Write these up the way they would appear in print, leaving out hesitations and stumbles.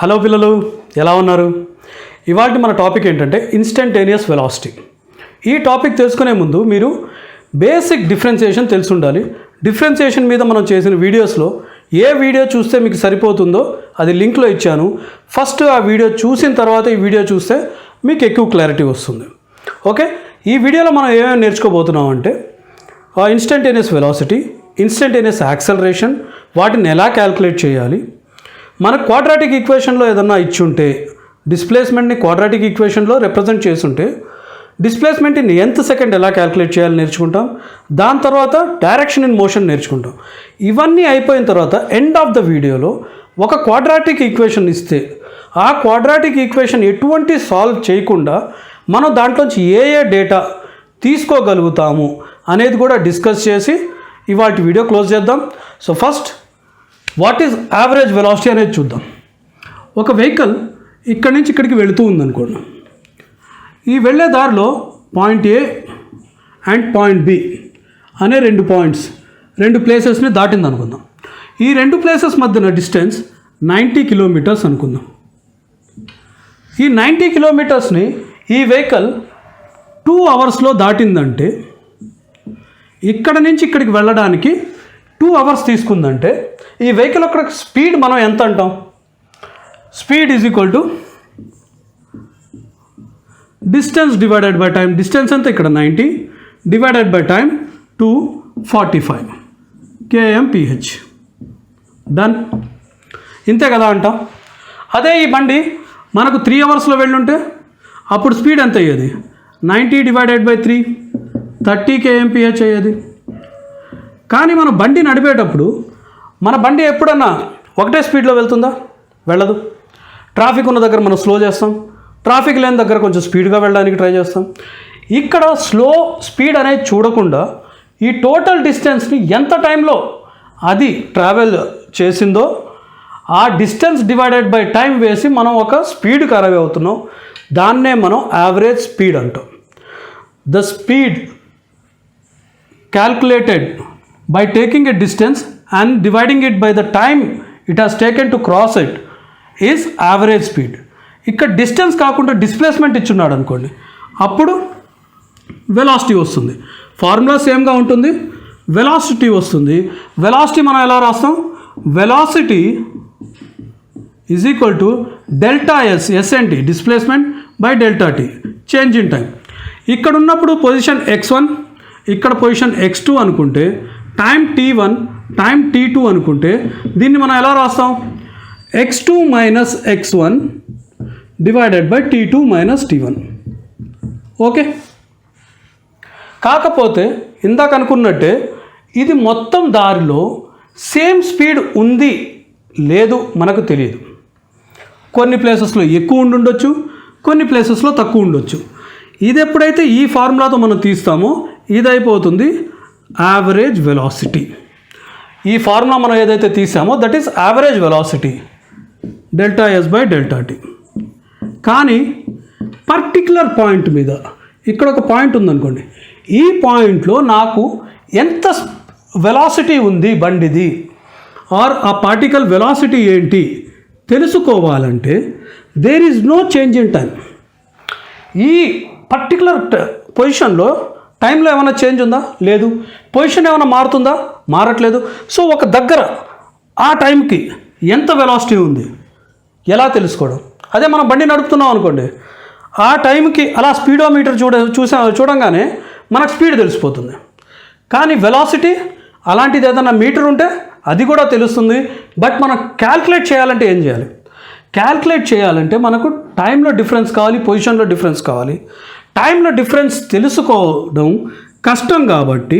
Hello పిల్లలు, ఎలా ఉన్నారు? ఇవాళ మన టాపిక్ ఏంటంటే ఇన్స్టంటేనియస్ వెలాసిటీ. ఈ టాపిక్ తెలుసుకునే ముందు మీరు బేసిక్ డిఫరెన్సియేషన్ తెలిసి ఉండాలి. డిఫరెన్సియేషన్ మీద మనం చేసిన వీడియోస్లో ఏ వీడియో చూస్తే మీకు సరిపోతుందో అది లింక్లో ఇచ్చాను. ఫస్ట్ ఆ వీడియో చూసిన తర్వాత ఈ వీడియో చూస్తే మీకు ఎక్కువ క్లారిటీ వస్తుంది. ఓకే, ఈ వీడియోలో మనం ఏమేమి నేర్చుకోబోతున్నాం అంటే ఇన్స్టంటేనియస్ వెలాసిటీ, ఇన్స్టంటేనియస్ యాక్సలరేషన్, వాటిని ఎలా క్యాల్కులేట్ చేయాలి, మన క్వాడ్రాటిక్ ఈక్వేషన్లో ఏదన్నా ఇచ్చి ఉంటే డిస్ప్లేస్మెంట్ని క్వాడ్రాటిక్ ఈక్వేషన్లో రిప్రజెంట్ చేస్తుంటే డిస్ప్లేస్మెంట్ని nth సెకండ్ ఎలా క్యాల్కులేట్ చేయాలని నేర్చుకుంటాం. దాని తర్వాత డైరెక్షన్ ఇన్ మోషన్ నేర్చుకుంటాం. ఇవన్నీ అయిపోయిన తర్వాత ఎండ్ ఆఫ్ ద వీడియోలో ఒక క్వాడ్రాటిక్ ఈక్వేషన్ ఇస్తే ఆ క్వాడ్రాటిక్ ఈక్వేషన్ ఎటువంటి సాల్వ్ చేయకుండా మనం దాంట్లోంచి ఏ డేటా తీసుకోగలుగుతాము అనేది కూడా డిస్కస్ చేసి ఇవాళ వీడియో క్లోజ్ చేద్దాం. So first what is average velocity అనేది చూద్దాం. ఒక వెహికల్ ఇక్కడి నుంచి ఇక్కడికి వెళుతూ ఉందనుకోండి. ఈ వెళ్ళే దారిలో point A and point B అనే రెండు ప్లేసెస్ని దాటింది అనుకుందాం. ఈ రెండు ప్లేసెస్ మధ్యన డిస్టెన్స్ 90 కిలోమీటర్స్ అనుకుందాం. ఈ 90 కిలోమీటర్స్ని ఈ వెహికల్ 2 అవర్స్లో దాటిందంటే, ఇక్కడ నుంచి ఇక్కడికి వెళ్ళడానికి 2 అవర్స్ తీసుకుందంటే ఈ వెహికల్ యొక్క స్పీడ్ మనం ఎంత అంటాం? Speed is equal to distance divided by time. Distance ఎంత? ఇక్కడ 90 divided by time 245 kmph. Done. ఇంతే కదా అంటాం. అదే ఈ బండి మనకు 3 అవర్స్లో వెళ్ళుంటే అప్పుడు స్పీడ్ ఎంత అయ్యేది? 90 డివైడెడ్ బై 3 30 kmph అయ్యేది. కానీ మనం బండి నడిపేటప్పుడు మన బండి ఎప్పుడన్నా ఒకటే స్పీడ్లో వెళ్తుందా? వెళ్ళదు. ట్రాఫిక్ ఉన్న దగ్గర మనం స్లో చేస్తాం, ట్రాఫిక్ లేని దగ్గర కొంచెం స్పీడ్గా వెళ్ళడానికి ట్రై చేస్తాం. ఇక్కడ స్లో స్పీడ్ అనేది చూడకుండా ఈ టోటల్ డిస్టెన్స్ని ఎంత టైంలో అది ట్రావెల్ చేసిందో ఆ డిస్టెన్స్ డివైడెడ్ బై టైం వేసి మనం ఒక స్పీడ్కి అరైవ్ అవుతున్నాం. దాన్నే మనం యావరేజ్ స్పీడ్ అంటాం. The speed calculated by taking a distance and dividing it by the time it has taken to cross it is average speed. ఇక్కడ డిస్టెన్స్ కాకుండా డిస్ప్లేస్మెంట్ ఇచ్చున్నాడు అనుకోండి, అప్పుడు వెలాసిటీ వస్తుంది. ఫార్ములా సేమ్గా ఉంటుంది, వెలాసిటీ వస్తుంది. వెలాసిటీ మనం ఎలా రాస్తాం? Velocity is equal to delta S, S ఏంటి? Displacement by delta T, change in time. ఇక్కడ ఉన్నప్పుడు పొజిషన్ x1, ఇక్కడ పొజిషన్ x2 అనుకుంటే, టైం t1 టైం t2 అనుకుంటే దీన్ని మనం ఎలా రాస్తాం? x2 minus x1 divided by t2 minus t1. Okay. కాకపోతే ఇందాక అనుకున్నట్టే ఇది మొత్తం దారిలో సేమ్ స్పీడ్ ఉంది లేదు మనకు తెలియదు. కొన్ని ప్లేసెస్లో ఎక్కువ ఉండొచ్చు, కొన్ని ప్లేసెస్లో తక్కువ ఉండొచ్చు. ఇది ఎప్పుడైతే ఈ ఫార్ములాతో మనం తీస్తామో ఇది అయిపోతుంది యావరేజ్ వెలాసిటీ. ఈ ఫార్ములా మనం ఏదైతే తీసామో that is average velocity, delta S by delta T. కానీ పర్టిక్యులర్ పాయింట్ మీద ఇక్కడ ఒక పాయింట్ ఉందనుకోండి, ఈ పాయింట్లో నాకు ఎంత వెలాసిటీ ఉంది బండిది ఆర్ ఆ పార్టికల్ వెలాసిటీ ఏంటి తెలుసుకోవాలంటే there is no change in time. ఈ పర్టికులర్ పొజిషన్లో టైంలో ఏమైనా చేంజ్ ఉందా? లేదు. పొజిషన్ ఏమైనా మారుతుందా? మారట్లేదు. సో ఒక దగ్గర ఆ టైంకి ఎంత వెలాసిటీ ఉంది ఎలా తెలుసుకోవడం? అదే మనం బండి నడుపుతున్నాం అనుకోండి, ఆ టైంకి అలా స్పీడోమీటర్ చూడంగానే మనకు స్పీడ్ తెలిసిపోతుంది. కానీ వెలాసిటీ అలాంటిది ఏదైనా మీటర్ ఉంటే అది కూడా తెలుస్తుంది. బట్ మనం క్యాల్కులేట్ చేయాలంటే ఏం చేయాలి? క్యాల్కులేట్ చేయాలంటే మనకు టైంలో డిఫరెన్స్ కావాలి, పొజిషన్లో డిఫరెన్స్ కావాలి. టైంలో డిఫరెన్స్ తెలుసుకోవడం కష్టం కాబట్టి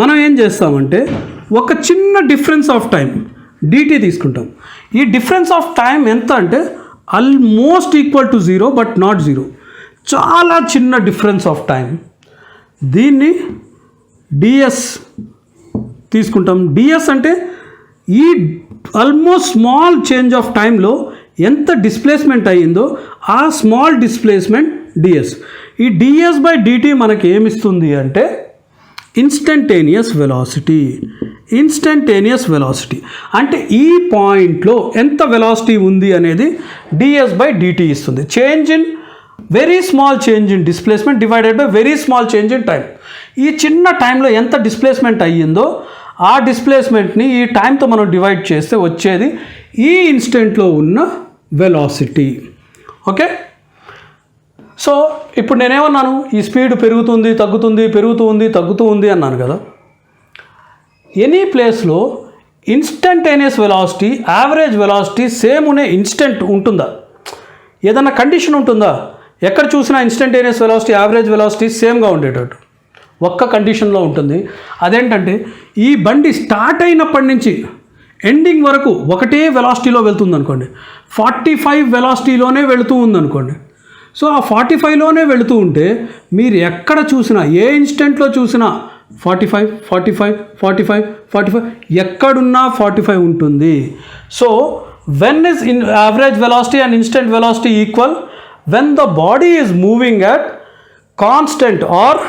మనం ఏం చేస్తామంటే ఒక చిన్న డిఫరెన్స్ ఆఫ్ టైం డిటీ తీసుకుంటాం. ఈ డిఫరెన్స్ ఆఫ్ టైం ఎంత అంటే almost equal to 0 but not 0. చాలా చిన్న డిఫరెన్స్ ఆఫ్ టైం. దీన్ని డిఎస్ తీసుకుంటాం. డిఎస్ అంటే ఈ ఆల్మోస్ట్ స్మాల్ చేంజ్ ఆఫ్ టైంలో ఎంత డిస్ప్లేస్మెంట్ అయ్యిందో ఆ స్మాల్ డిస్ప్లేస్మెంట్ డిఎస్. ఈ డిఎస్ బై డిటీ మనకి ఏమిస్తుంది అంటే ఇన్స్టంటేనియస్ వెలాసిటీ. Instantaneous velocity. అంటే ఈ పాయింట్లో ఎంత వెలాసిటీ ఉంది అనేది ds/dt ఇస్తుంది. Change in very small change in displacement divided by very small change in time. ఈ చిన్న టైంలో ఎంత డిస్ప్లేస్మెంట్ అయ్యిందో ఆ డిస్ప్లేస్మెంట్ని ఈ టైంతో మనం డివైడ్ చేస్తే వచ్చేది ఈ ఇన్స్టెంట్లో ఉన్న వెలాసిటీ. ఓకే, సో ఇప్పుడు నేనేమన్నాను, ఈ స్పీడ్ పెరుగుతుంది తగ్గుతుంది పెరుగుతూ ఉంది తగ్గుతూ ఉంది అన్నాను కదా. ఎనీ ప్లేస్లో instantaneous velocity average velocity same అనే ఇన్స్టెంట్ ఉంటుందా? ఏదన్నా కండిషన్ ఉంటుందా? ఎక్కడ చూసినా ఇన్స్టంటేనియస్ వెలాసిటీ యావరేజ్ వెలాసిటీ సేమ్గా ఉండేటట్టు ఒక్క కండిషన్లో ఉంటుంది. అదేంటంటే ఈ బండి స్టార్ట్ అయినప్పటి నుంచి ఎండింగ్ వరకు ఒకటే వెలాసిటీలో వెళ్తుంది అనుకోండి, 45 వెలాసిటీలోనే వెళుతూ ఉందనుకోండి. సో ఆ 45లోనే వెళుతూ ఉంటే మీరు ఎక్కడ చూసినా ఏ ఇన్స్టెంట్లో చూసినా 45 45 45 45 ఎక్కడున్నా 45 ఉంటుంది. So when is in average velocity and instant velocity equal? When the body is moving at constant or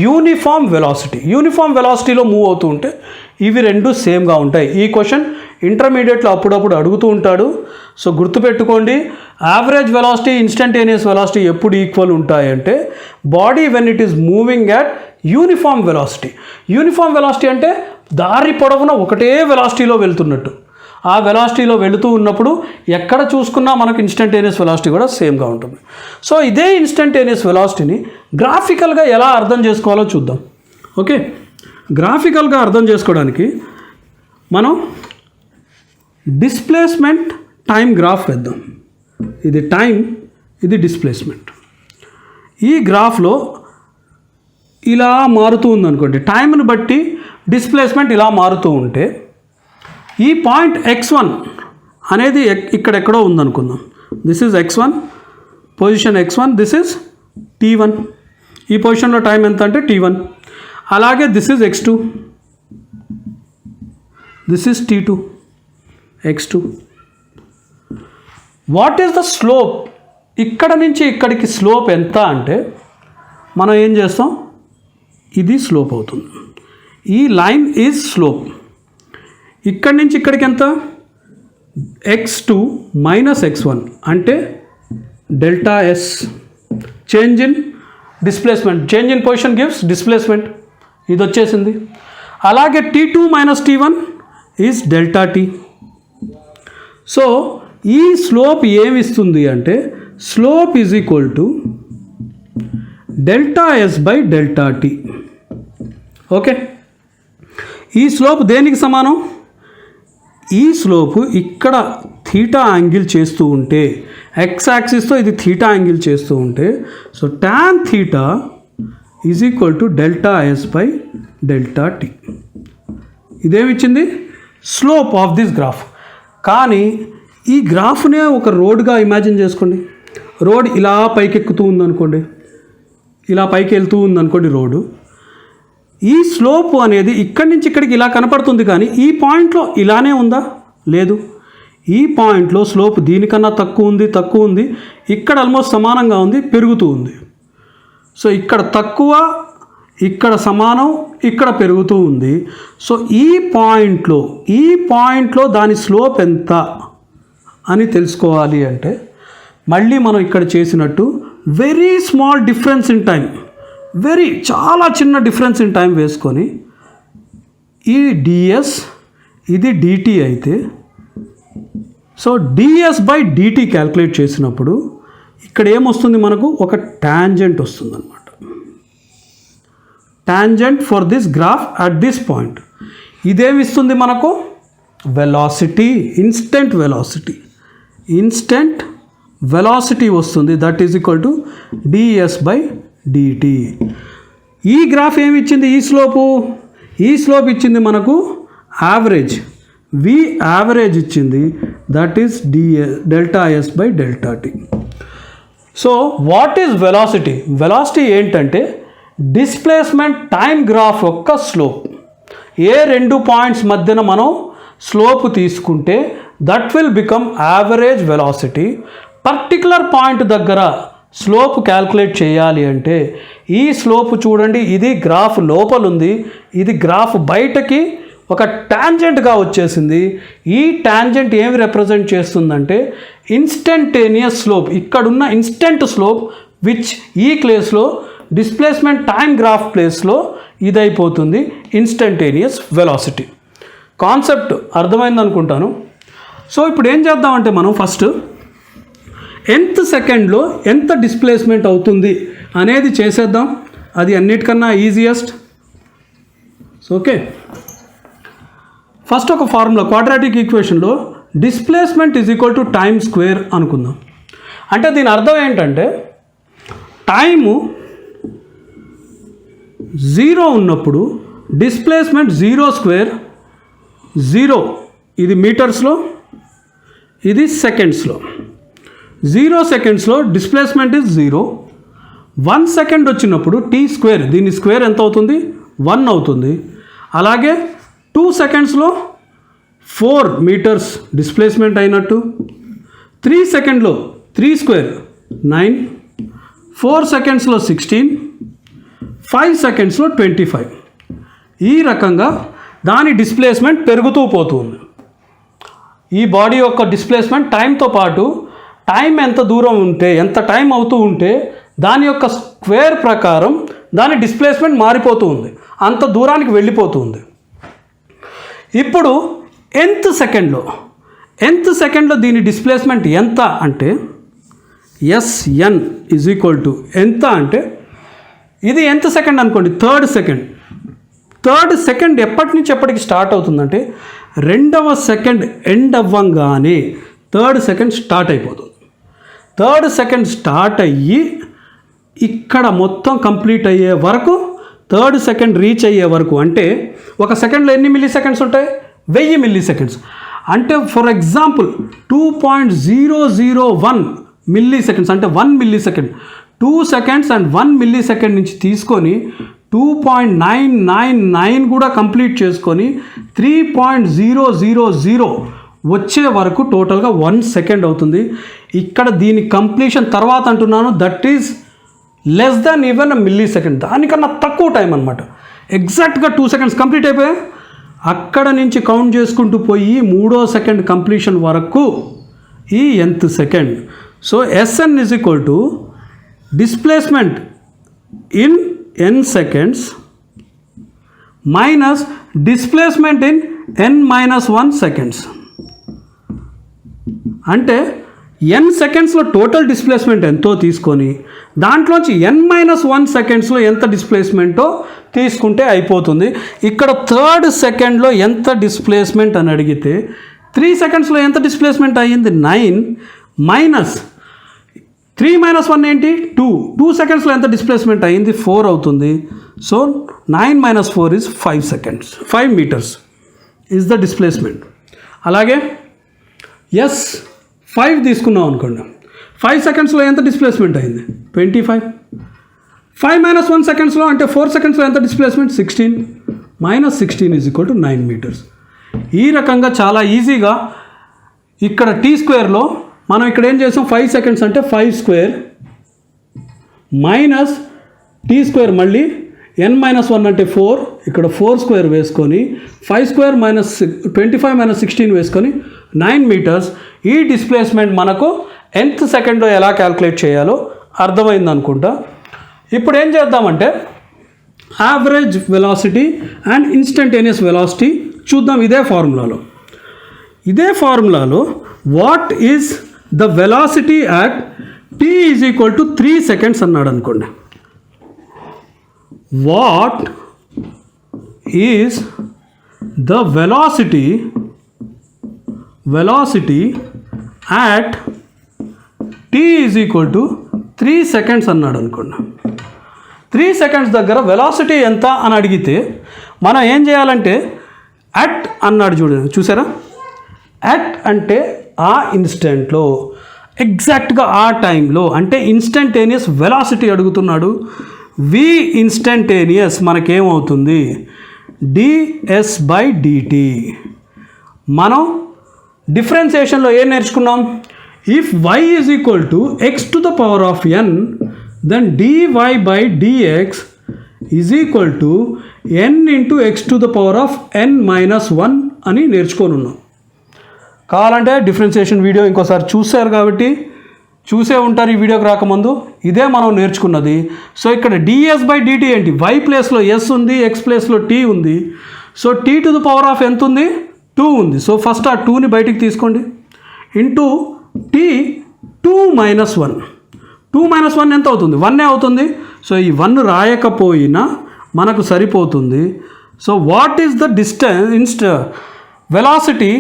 uniform velocity. Uniform వెలాసిటీలో మూవ్ అవుతూ ఉంటే ఇవి రెండు సేమ్గా ఉంటాయి. ఈ క్వశ్చన్ ఇంటర్మీడియట్లో అప్పుడప్పుడు అడుగుతూ ఉంటాడు. సో గుర్తుపెట్టుకోండి, యావరేజ్ వెలాసిటీ ఇన్స్టంటేనియస్ వెలాసిటీ ఎప్పుడు ఈక్వల్ ఉంటాయంటే body when it is moving at uniform velocity. Uniform velocity అంటే దారి పొడవున ఒకటే వెలాసిటీలో వెళ్తున్నట్టు. ఆ వెలాసిటీలో వెళుతూ ఉన్నప్పుడు ఎక్కడ చూసుకున్నా మనకు ఇన్స్టంటేనియస్ వెలాసిటీ కూడా సేమ్గా ఉంటుంది. సో ఇదే ఇన్స్టంటేనియస్ వెలాసిటీని గ్రాఫికల్గా ఎలా అర్థం చేసుకోవాలో చూద్దాం. ఓకే, గ్రాఫికల్గా అర్థం చేసుకోవడానికి మనం డిస్ప్లేస్మెంట్ టైం గ్రాఫ్ వేద్దాం. ఇది టైం, ఇది డిస్ప్లేస్మెంట్. ఈ గ్రాఫ్లో ఇలా మారుతూ ఉందనుకోండి, టైంని బట్టి డిస్ప్లేస్మెంట్ ఇలా మారుతూ ఉంటే ఈ పాయింట్ x1 అనేది ఇక్కడెక్కడో ఉందనుకుందాం. This is x1, position x1, this is t1. ఈ పొజిషన్లో టైం ఎంత అంటే t1. అలాగే this is x2, this is t2, x2. What is the slope? ఇక్కడ నుంచి ఇక్కడికి స్లోప్ ఎంత అంటే మనం ఏం చేస్తాం, ఇది స్లోప్ అవుతుంది. ఈ లైన్ ఈజ్ స్లోప్. ఇక్కడి నుంచి ఇక్కడికి ఎంత? x2 మైనస్ x1 అంటే delta s. Change in displacement, change in position gives displacement, ఇది వచ్చేసింది. అలాగే t2 minus t1 is delta T. So ఈ స్లోప్ ఏమిస్తుంది అంటే slope is equal to delta S by delta tea. Okay, ఈ slope దేనికి సమానం? ఈ స్లోపు ఇక్కడ థీటా యాంగిల్ చేస్తూ ఉంటే, ఎక్స్ యాక్సిస్తో ఇది థీటా యాంగిల్ చేస్తూ ఉంటే, so tan theta is equal to delta S by delta T. ఇదేమిచ్చింది? Slope of this graph. కానీ ఈ గ్రాఫ్నే ఒక రోడ్గా ఇమాజిన్ చేసుకోండి. రోడ్ ఇలా పైకి ఎక్కుతూ ఉందనుకోండి, ఇలా పైకి వెళ్తూ ఉందనుకోండి రోడ్డు. ఈ స్లోప్ అనేది ఇక్కడి నుంచి ఇక్కడికి ఇలా కనపడుతుంది, కానీ ఈ పాయింట్లో ఇలానే ఉందా? లేదు. ఈ పాయింట్లో స్లోప్ దీనికన్నా తక్కువ ఉంది, ఇక్కడ ఆల్మోస్ట్ సమానంగా ఉంది, పెరుగుతూ ఉంది. సో ఇక్కడ తక్కువ, ఇక్కడ సమానం, ఇక్కడ పెరుగుతూ ఉంది. సో ఈ పాయింట్లో దాని స్లోప్ ఎంత అని తెలుసుకోవాలి అంటే మళ్ళీ మనం ఇక్కడ చేసినట్టు very small difference in time, చాలా చిన్న డిఫరెన్స్ ఇన్ టైం వేసుకొని ఈ ds ఇది dt అయితే, so ds by dt calculate చేసినప్పుడు ఇక్కడ ఏమొస్తుంది మనకు? ఒక టాంజెంట్ వస్తుంది అనమాట. Tangent for this graph at this point. ఇదేమిస్తుంది మనకు? వెలాసిటీ, ఇన్స్టెంట్ వెలాసిటీ వస్తుంది. That is equal to ds by dt. ఈ గ్రాఫ్ ఏమి ఇచ్చింది? ఈ స్లోప్ ఇచ్చింది మనకు యావరేజ్, v యావరేజ్ ఇచ్చింది. That is delta S by delta T. So what is velocity? Velocity ఏంటంటే డిస్ప్లేస్మెంట్ టైం గ్రాఫ్ యొక్క స్లోప్. ఏ రెండు పాయింట్స్ మధ్యన మనం స్లోప్ తీసుకుంటే that will become average velocity. Particular point దగ్గర స్లోప్ క్యాల్కులేట్ చేయాలి అంటే ఈ స్లోప్ చూడండి, ఇది గ్రాఫ్ లోపల ఉంది, ఇది గ్రాఫ్ బయటకి ఒక టాంజెంట్గా వచ్చేసింది. ఈ టాంజెంట్ ఏమి రిప్రజెంట్ చేస్తుందంటే ఇన్స్టంటేనియస్ స్లోప్. ఇక్కడున్న ఇన్స్టెంట్ స్లోప్ విచ్ ఈ ప్లేస్లో డిస్ప్లేస్మెంట్ టైం గ్రాఫ్ ప్లేస్లో ఇదైపోతుంది ఇన్స్టంటేనియస్ వెలాసిటీ. కాన్సెప్ట్ అర్థమైంది అనుకుంటాను. సో ఇప్పుడు ఏం చేద్దామంటే మనం ఫస్ట్ nth సెకండ్లో ఎంత డిస్ప్లేస్మెంట్ అవుతుంది అనేది చేసేద్దాం. అది అన్నిటికన్నా ఈజియెస్ట్. ఓకే, ఫస్ట్ ఒక ఫార్ములా క్వాడ్రాటిక్ ఈక్వేషన్లో displacement is equal to time square అనుకుందాం. అంటే దీని అర్థం ఏంటంటే టైము 0 ఉన్నప్పుడు డిస్ప్లేస్మెంట్ 0 స్క్వేర్ 0, ఇది మీటర్స్లో, ఇది సెకండ్స్లో. 0 సెకండ్స్లో డిస్ప్లేస్మెంట్ ఇస్ 0. 1 సెకండ్ వచ్చినప్పుడు టీ స్క్వేర్, దీని స్క్వేర్ ఎంత అవుతుంది 1 అవుతుంది. అలాగే 2 సెకండ్స్లో 4 మీటర్స్ డిస్ప్లేస్మెంట్ అయినట్టు. 3 సెకండ్లో 3 స్క్వేర్ 9, 4 సెకండ్స్లో 16, 5 సెకండ్స్లో 25. ఈ రకంగా దాని డిస్ప్లేస్మెంట్ పెరుగుతూ పోతుంది. ఈ బాడీ యొక్క డిస్ప్లేస్మెంట్ టైంతో పాటు టైం ఎంత దూరం ఉంటే, ఎంత టైం అవుతూ ఉంటే దాని యొక్క స్క్వేర్ ప్రకారం దాని డిస్ప్లేస్మెంట్ మారిపోతూ ఉంది, అంత దూరానికి వెళ్ళిపోతుంది. ఇప్పుడు nth సెకండ్లో దీని డిస్ప్లేస్మెంట్ ఎంత అంటే Sn ఈజ్ ఈక్వల్ టు ఎంత అంటే ఇది nth సెకండ్ అనుకోండి, థర్డ్ సెకండ్ ఎప్పటి నుంచి ఎప్పటికి స్టార్ట్ అవుతుందంటే 2వ సెకండ్ ఎండ్ అవ్వంగానే 3rd సెకండ్ స్టార్ట్ అయిపోతుంది. 3rd సెకండ్ స్టార్ట్ అయ్యి ఇక్కడ మొత్తం కంప్లీట్ అయ్యే వరకు, 3rd సెకండ్ రీచ్ అయ్యే వరకు, అంటే ఒక సెకండ్లో ఎన్ని మిల్లీ సెకండ్స్ ఉంటాయి 1000 మిల్లీ సెకండ్స్. అంటే ఫర్ ఎగ్జాంపుల్ 2.001 మిల్లీ సెకండ్స్ అంటే 1 milli second, 2 seconds and 1 milli second నుంచి తీసుకొని 2.999 కూడా కంప్లీట్ చేసుకొని 3.000 వచ్చే వరకు టోటల్గా 1 సెకండ్ అవుతుంది. ఇక్కడ దీని కంప్లీషన్ తర్వాత అంటున్నాను, that is less than even milli second, దానికన్నా తక్కువ టైం అనమాట. ఎగ్జాక్ట్గా 2 సెకండ్స్ కంప్లీట్ అయిపోయాయి. అక్కడ నుంచి కౌంట్ చేసుకుంటూ పోయి 3వ సెకండ్ కంప్లీషన్ వరకు ఈ nth second. So Sn is equal to displacement in n seconds minus displacement in n-1 seconds. అంటే n సెకండ్స్లో టోటల్ డిస్ప్లేస్మెంట్ ఎంతో తీసుకొని దాంట్లోంచి n-1 సెకండ్స్లో ఎంత డిస్ప్లేస్మెంటో తీసుకుంటే అయిపోతుంది. ఇక్కడ 3rd సెకండ్లో ఎంత డిస్ప్లేస్మెంట్ అని అడిగితే 3 సెకండ్స్లో ఎంత డిస్ప్లేస్మెంట్ అయ్యింది 9 మైనస్ 3 - 1 ఏంటి 2 సెకండ్స్లో ఎంత డిస్ప్లేస్మెంట్ అయ్యింది 4 అవుతుంది. So 9 - 4 is 5 seconds, 5 metres is the displacement. అలాగే S5 తీసుకున్నాం అనుకోండి, 5 సెకండ్స్లో ఎంత డిస్ప్లేస్మెంట్ అయింది 25. 5 - 1 సెకండ్స్లో అంటే 4 సెకండ్స్లో ఎంత displacement 16 - 16 is equal to 9 metres. ఈ రకంగా చాలా ఈజీగా ఇక్కడ టీ స్క్వేర్లో మనం ఇక్కడ ఏం చేసాం 5 సెకండ్స్ అంటే 5 స్క్వేర్ మైనస్ టీ స్క్వేర్, మళ్ళీ n-1 అంటే 4, ఇక్కడ 4 స్క్వేర్ వేసుకొని 5 స్క్వేర్ మైనస్ 25 - 16 వేసుకొని 9 మీటర్స్. ఈ డిస్ప్లేస్మెంట్ మనకు nth సెకండ్లో ఎలా క్యాల్కులేట్ చేయాలో అర్థమైంది అనుకుంటా. ఇప్పుడు ఏం చేద్దామంటే average velocity and instantaneous velocity చూద్దాం. ఇదే ఫార్ములాలో what is the velocity at t is equal to 3 seconds అన్నాడు అనుకోండి. What is the velocity at t is equal to 3 seconds అన్నాడు అనుకోండి. 3 సెకండ్స్ దగ్గర వెలాసిటీ ఎంత అని అడిగితే మనం ఏం చేయాలంటే అట్ అన్నాడు చూసారా, అట్ అంటే ఆ ఇన్స్టెంట్లో, ఎగ్జాక్ట్గా ఆ టైంలో, అంటే ఇన్స్టంటేనియస్ వెలాసిటీ అడుగుతున్నాడు. వి ఇన్స్టంటేనియస్ మనకేమవుతుంది ds/dt. మనం డిఫరెన్సియేషన్లో ఏం నేర్చుకున్నాం, if y is equal to x to the power of n, then dy/dx is equal to n into X to the power of n-1 అని నేర్చుకొని ఉన్నాం. కావాలంటే డిఫరెన్షియేషన్ వీడియో ఇంకోసారి చూశారు కాబట్టి చూసే ఉంటారు ఈ వీడియోకి రాకముందు. ఇదే మనం నేర్చుకున్నది. సో ఇక్కడ ds/dt ఏంటి? y ప్లేస్లో s ఉంది, x ప్లేస్లో t ఉంది. So t to the power of ఎంత ఉంది? 2 ఉంది. సో ఫస్ట్ ఆ 2ని బయటికి తీసుకోండి. Into t 2-1. 2-1 ఎంత అవుతుంది? 1 అవుతుంది. సో ఈ 1 రాయకపోయినా మనకు సరిపోతుంది. So what is the distance velocity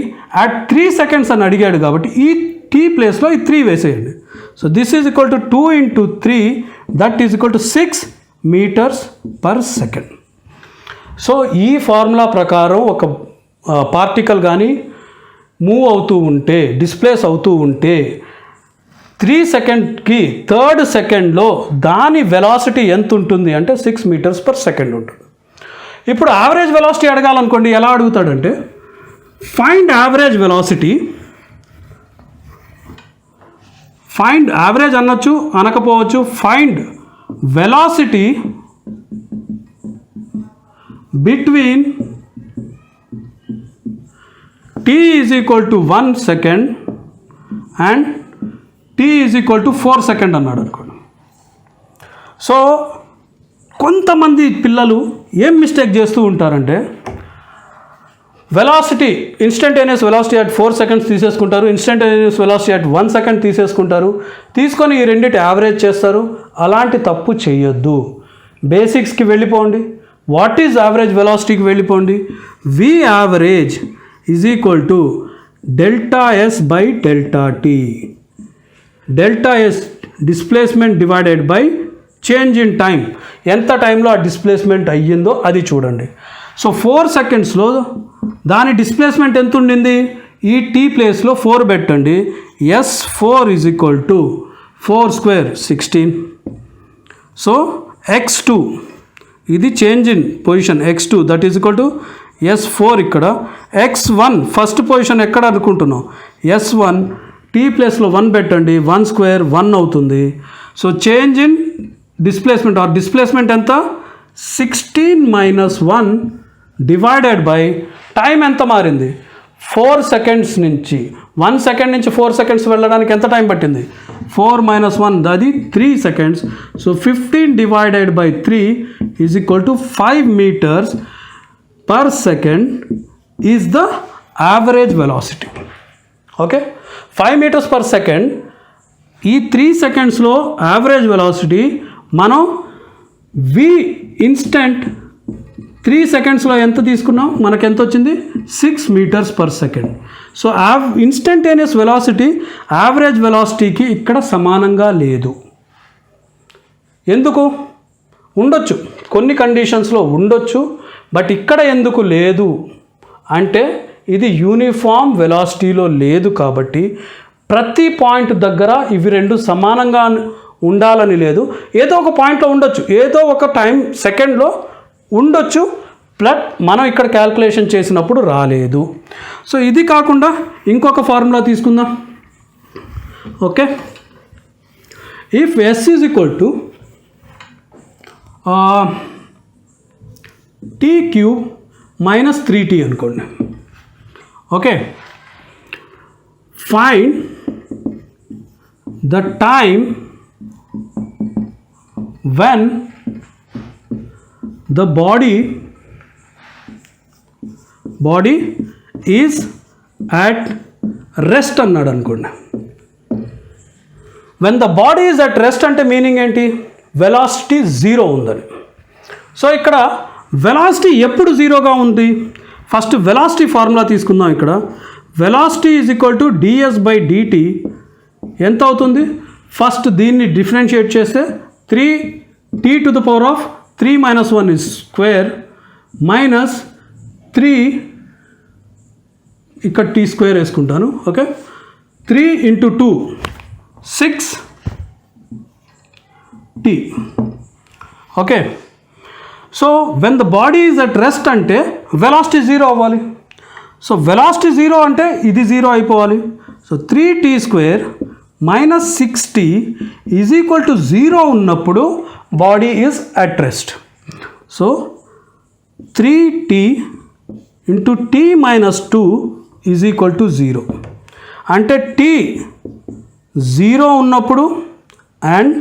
at 3 seconds అని అడిగాడు కాబట్టి ఈ t ప్లేస్లో ఈ 3 వేసేయండి. So this is equal to 2 into 3, that is equal to 6 meters per second. So ఈ ఫార్ములా ప్రకారం ఒక పార్టికల్ కానీ మూవ్ అవుతూ ఉంటే, డిస్ప్లేస్ అవుతూ ఉంటే 3 సెకండ్కి 3rd సెకండ్లో దాని వెలాసిటీ ఎంత ఉంటుంది అంటే 6 meters per second ఉంటుంది. ఇప్పుడు యావరేజ్ వెలాసిటీ అడగాలనుకోండి, ఎలా అడుగుతాడంటే find average velocity, find average అనొచ్చు, అనకపోవచ్చు. Find velocity between t is equal to 1 second and t is equal to 4 second అన్నాడు అనుకోండి. సో కొంతమంది పిల్లలు ఏం మిస్టేక్ చేస్తూ ఉంటారంటే velocity, instantaneous velocity at 4 seconds తీసేసుకుంటారు, ఇన్స్టంటేనియస్ వెలాసిటీ అట్ 1 second తీసేసుకుంటారు, తీసుకొని ఈ రెండింటి యావరేజ్ చేస్తారు. అలాంటి తప్పు చేయొద్దు. బేసిక్స్కి వెళ్ళిపోండి. వాట్ ఈజ్ యావరేజ్ వెలాసిటీకి వెళ్ళిపోండి. V average is equal to ΔS/ΔT. Delta S displacement divided by change in time. ఎంత టైంలో ఆ డిస్ప్లేస్మెంట్ అయ్యిందో అది చూడండి. సో 4 secondsలో దాని డిస్ప్లేస్మెంట్ ఎంత ఉండింది? ఈ t ప్లేస్లో 4 పెట్టండి. S4 is equal to 4² 16. So x2 ఇది change in position, x2 that is equal to S4. ఇక్కడ x1 ఫస్ట్ పొజిషన్ ఎక్కడ అనుకుంటున్నాం? S1 t ప్లేస్లో 1 పెట్టండి, 1² 1 అవుతుంది. So change in displacement or displacement ఎంత? 16 - 1 డివైడెడ్ బై టైం ఎంత మారింది? 4 seconds నుంచి 1 second నుంచి 4 seconds వెళ్ళడానికి ఎంత టైం పట్టింది? 4 - 1 అది 3 seconds. So 15 divided by 3 is equal to 5 meters per second is the average velocity. Okay, 5 meters per second. ఈ 3 secondsలో యావరేజ్ వెలాసిటీ మనం వి ఇన్స్టెంట్ 3 secondsలో ఎంత తీసుకున్నాం? మనకు ఎంత వచ్చింది? 6 meters per second. So instantaneous velocity average వెలాసిటీకి ఇక్కడ సమానంగా లేదు. ఎందుకు? ఉండొచ్చు, కొన్ని కండిషన్స్లో ఉండొచ్చు, బట్ ఇక్కడ ఎందుకు లేదు అంటే ఇది యూనిఫామ్ వెలాసిటీలో లేదు కాబట్టి ప్రతి పాయింట్ దగ్గర ఇవి రెండు సమానంగా ఉండాలని లేదు. ఏదో ఒక పాయింట్లో ఉండొచ్చు, ఏదో ఒక టైం సెకండ్లో ఉండొచ్చు, ప్లస్ మనం ఇక్కడ క్యాల్కులేషన్ చేసినప్పుడు రాలేదు. సో ఇది కాకుండా ఇంకొక ఫార్ములా తీసుకుందాం. Okay, if S is equal to t³ - 3t అనుకోండి. Okay, find the time when the body is at rest అన్నాడు అనుకోండి. when the body is at rest అంటే మీనింగ్ ఏంటి? వెలాసిటీ 0 ఉందని. సో ఇక్కడ వెలాసిటీ ఎప్పుడు 0గా ఉంది? ఫస్ట్ వెలాసిటీ ఫార్ములా తీసుకుందాం. ఇక్కడ velocity is equal to ds/dt ఎంత అవుతుంది? ఫస్ట్ దీన్ని డిఫరెన్షియేట్ చేస్తే 3t to the power of 3 - 1 is square minus 3 ఇక్కడ t² వేసుకుంటాను. Okay, 3 × 2 6t. Okay, so when the body is at rest అంటే వెలాసిటీ 0 అవ్వాలి. సో వెలాసిటీ 0 అంటే ఇది 0 అయిపోవాలి. So 3t² - 6t is equal to 0 ఉన్నప్పుడు body is at rest. So 3t into t minus 2 is equal to 0. అంటే t 0 ఉన్నప్పుడు and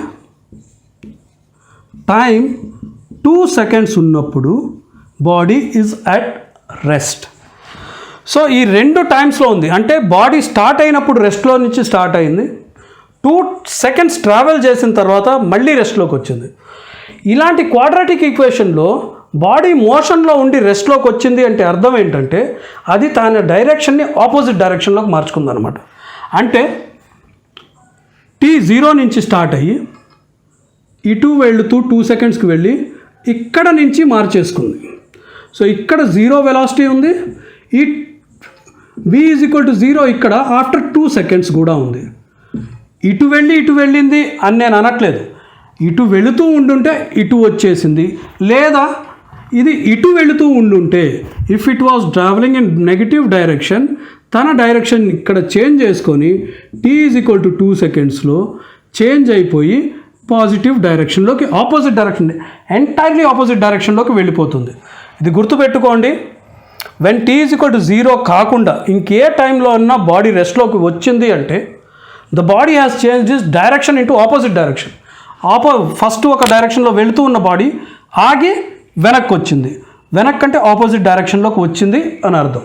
time 2 seconds ఉన్నప్పుడు body is at rest. So ఈ 2 టైమ్స్లో ఉంది. అంటే బాడీ స్టార్ట్ అయినప్పుడు రెస్ట్లో నుంచి స్టార్ట్ అయింది, 2 seconds ట్రావెల్ చేసిన తర్వాత మళ్ళీ రెస్ట్లోకి వచ్చింది. ఇలాంటి క్వాడ్రాటిక్ ఈక్వేషన్లో బాడీ మోషన్లో ఉండి రెస్ట్లోకి వచ్చింది అంటే అర్థం ఏంటంటే అది తన డైరెక్షన్ని ఆపోజిట్ డైరెక్షన్లోకి మార్చుకుందనమాట. అంటే t 0 నుంచి స్టార్ట్ అయ్యి ఇటు వెళుతూ 2 secondsకి వెళ్ళి ఇక్కడ నుంచి మార్చేసుకుంది. సో ఇక్కడ 0 వెలాసిటీ ఉంది, ఈ v ఈజ్ ఈక్వల్ టు 0 ఇక్కడ ఆఫ్టర్ 2 seconds కూడా ఉంది. ఇటు వెళ్ళింది అని నేను అనట్లేదు, ఇటు వెళుతూ ఉండుంటే ఇటు వచ్చేసింది, లేదా ఇది ఇటు వెళుతూ ఉండుంటే if it was travelling in negative direction తన డైరెక్షన్ ఇక్కడ చేంజ్ చేసుకొని t ఈజ్ ఈక్వల్ టు 2 secondsలో చేంజ్ అయిపోయి పాజిటివ్ డైరెక్షన్లోకి ఆపోజిట్ డైరెక్షన్ ఎంటైర్లీ ఆపోజిట్ డైరెక్షన్లోకి వెళ్ళిపోతుంది. ఇది గుర్తుపెట్టుకోండి. When t is equal to 0 కాకుండా ఇంకే టైంలో అన్నా బాడీ రెస్ట్లోకి వచ్చింది అంటే the body has change this direction into opposite direction. First ఒక డైరెక్షన్లో వెళుతూ ఉన్న బాడీ ఆగి వెనక్కి వచ్చింది, వెనక్కి అంటే ఆపోజిట్ డైరెక్షన్లోకి వచ్చింది అని అర్థం.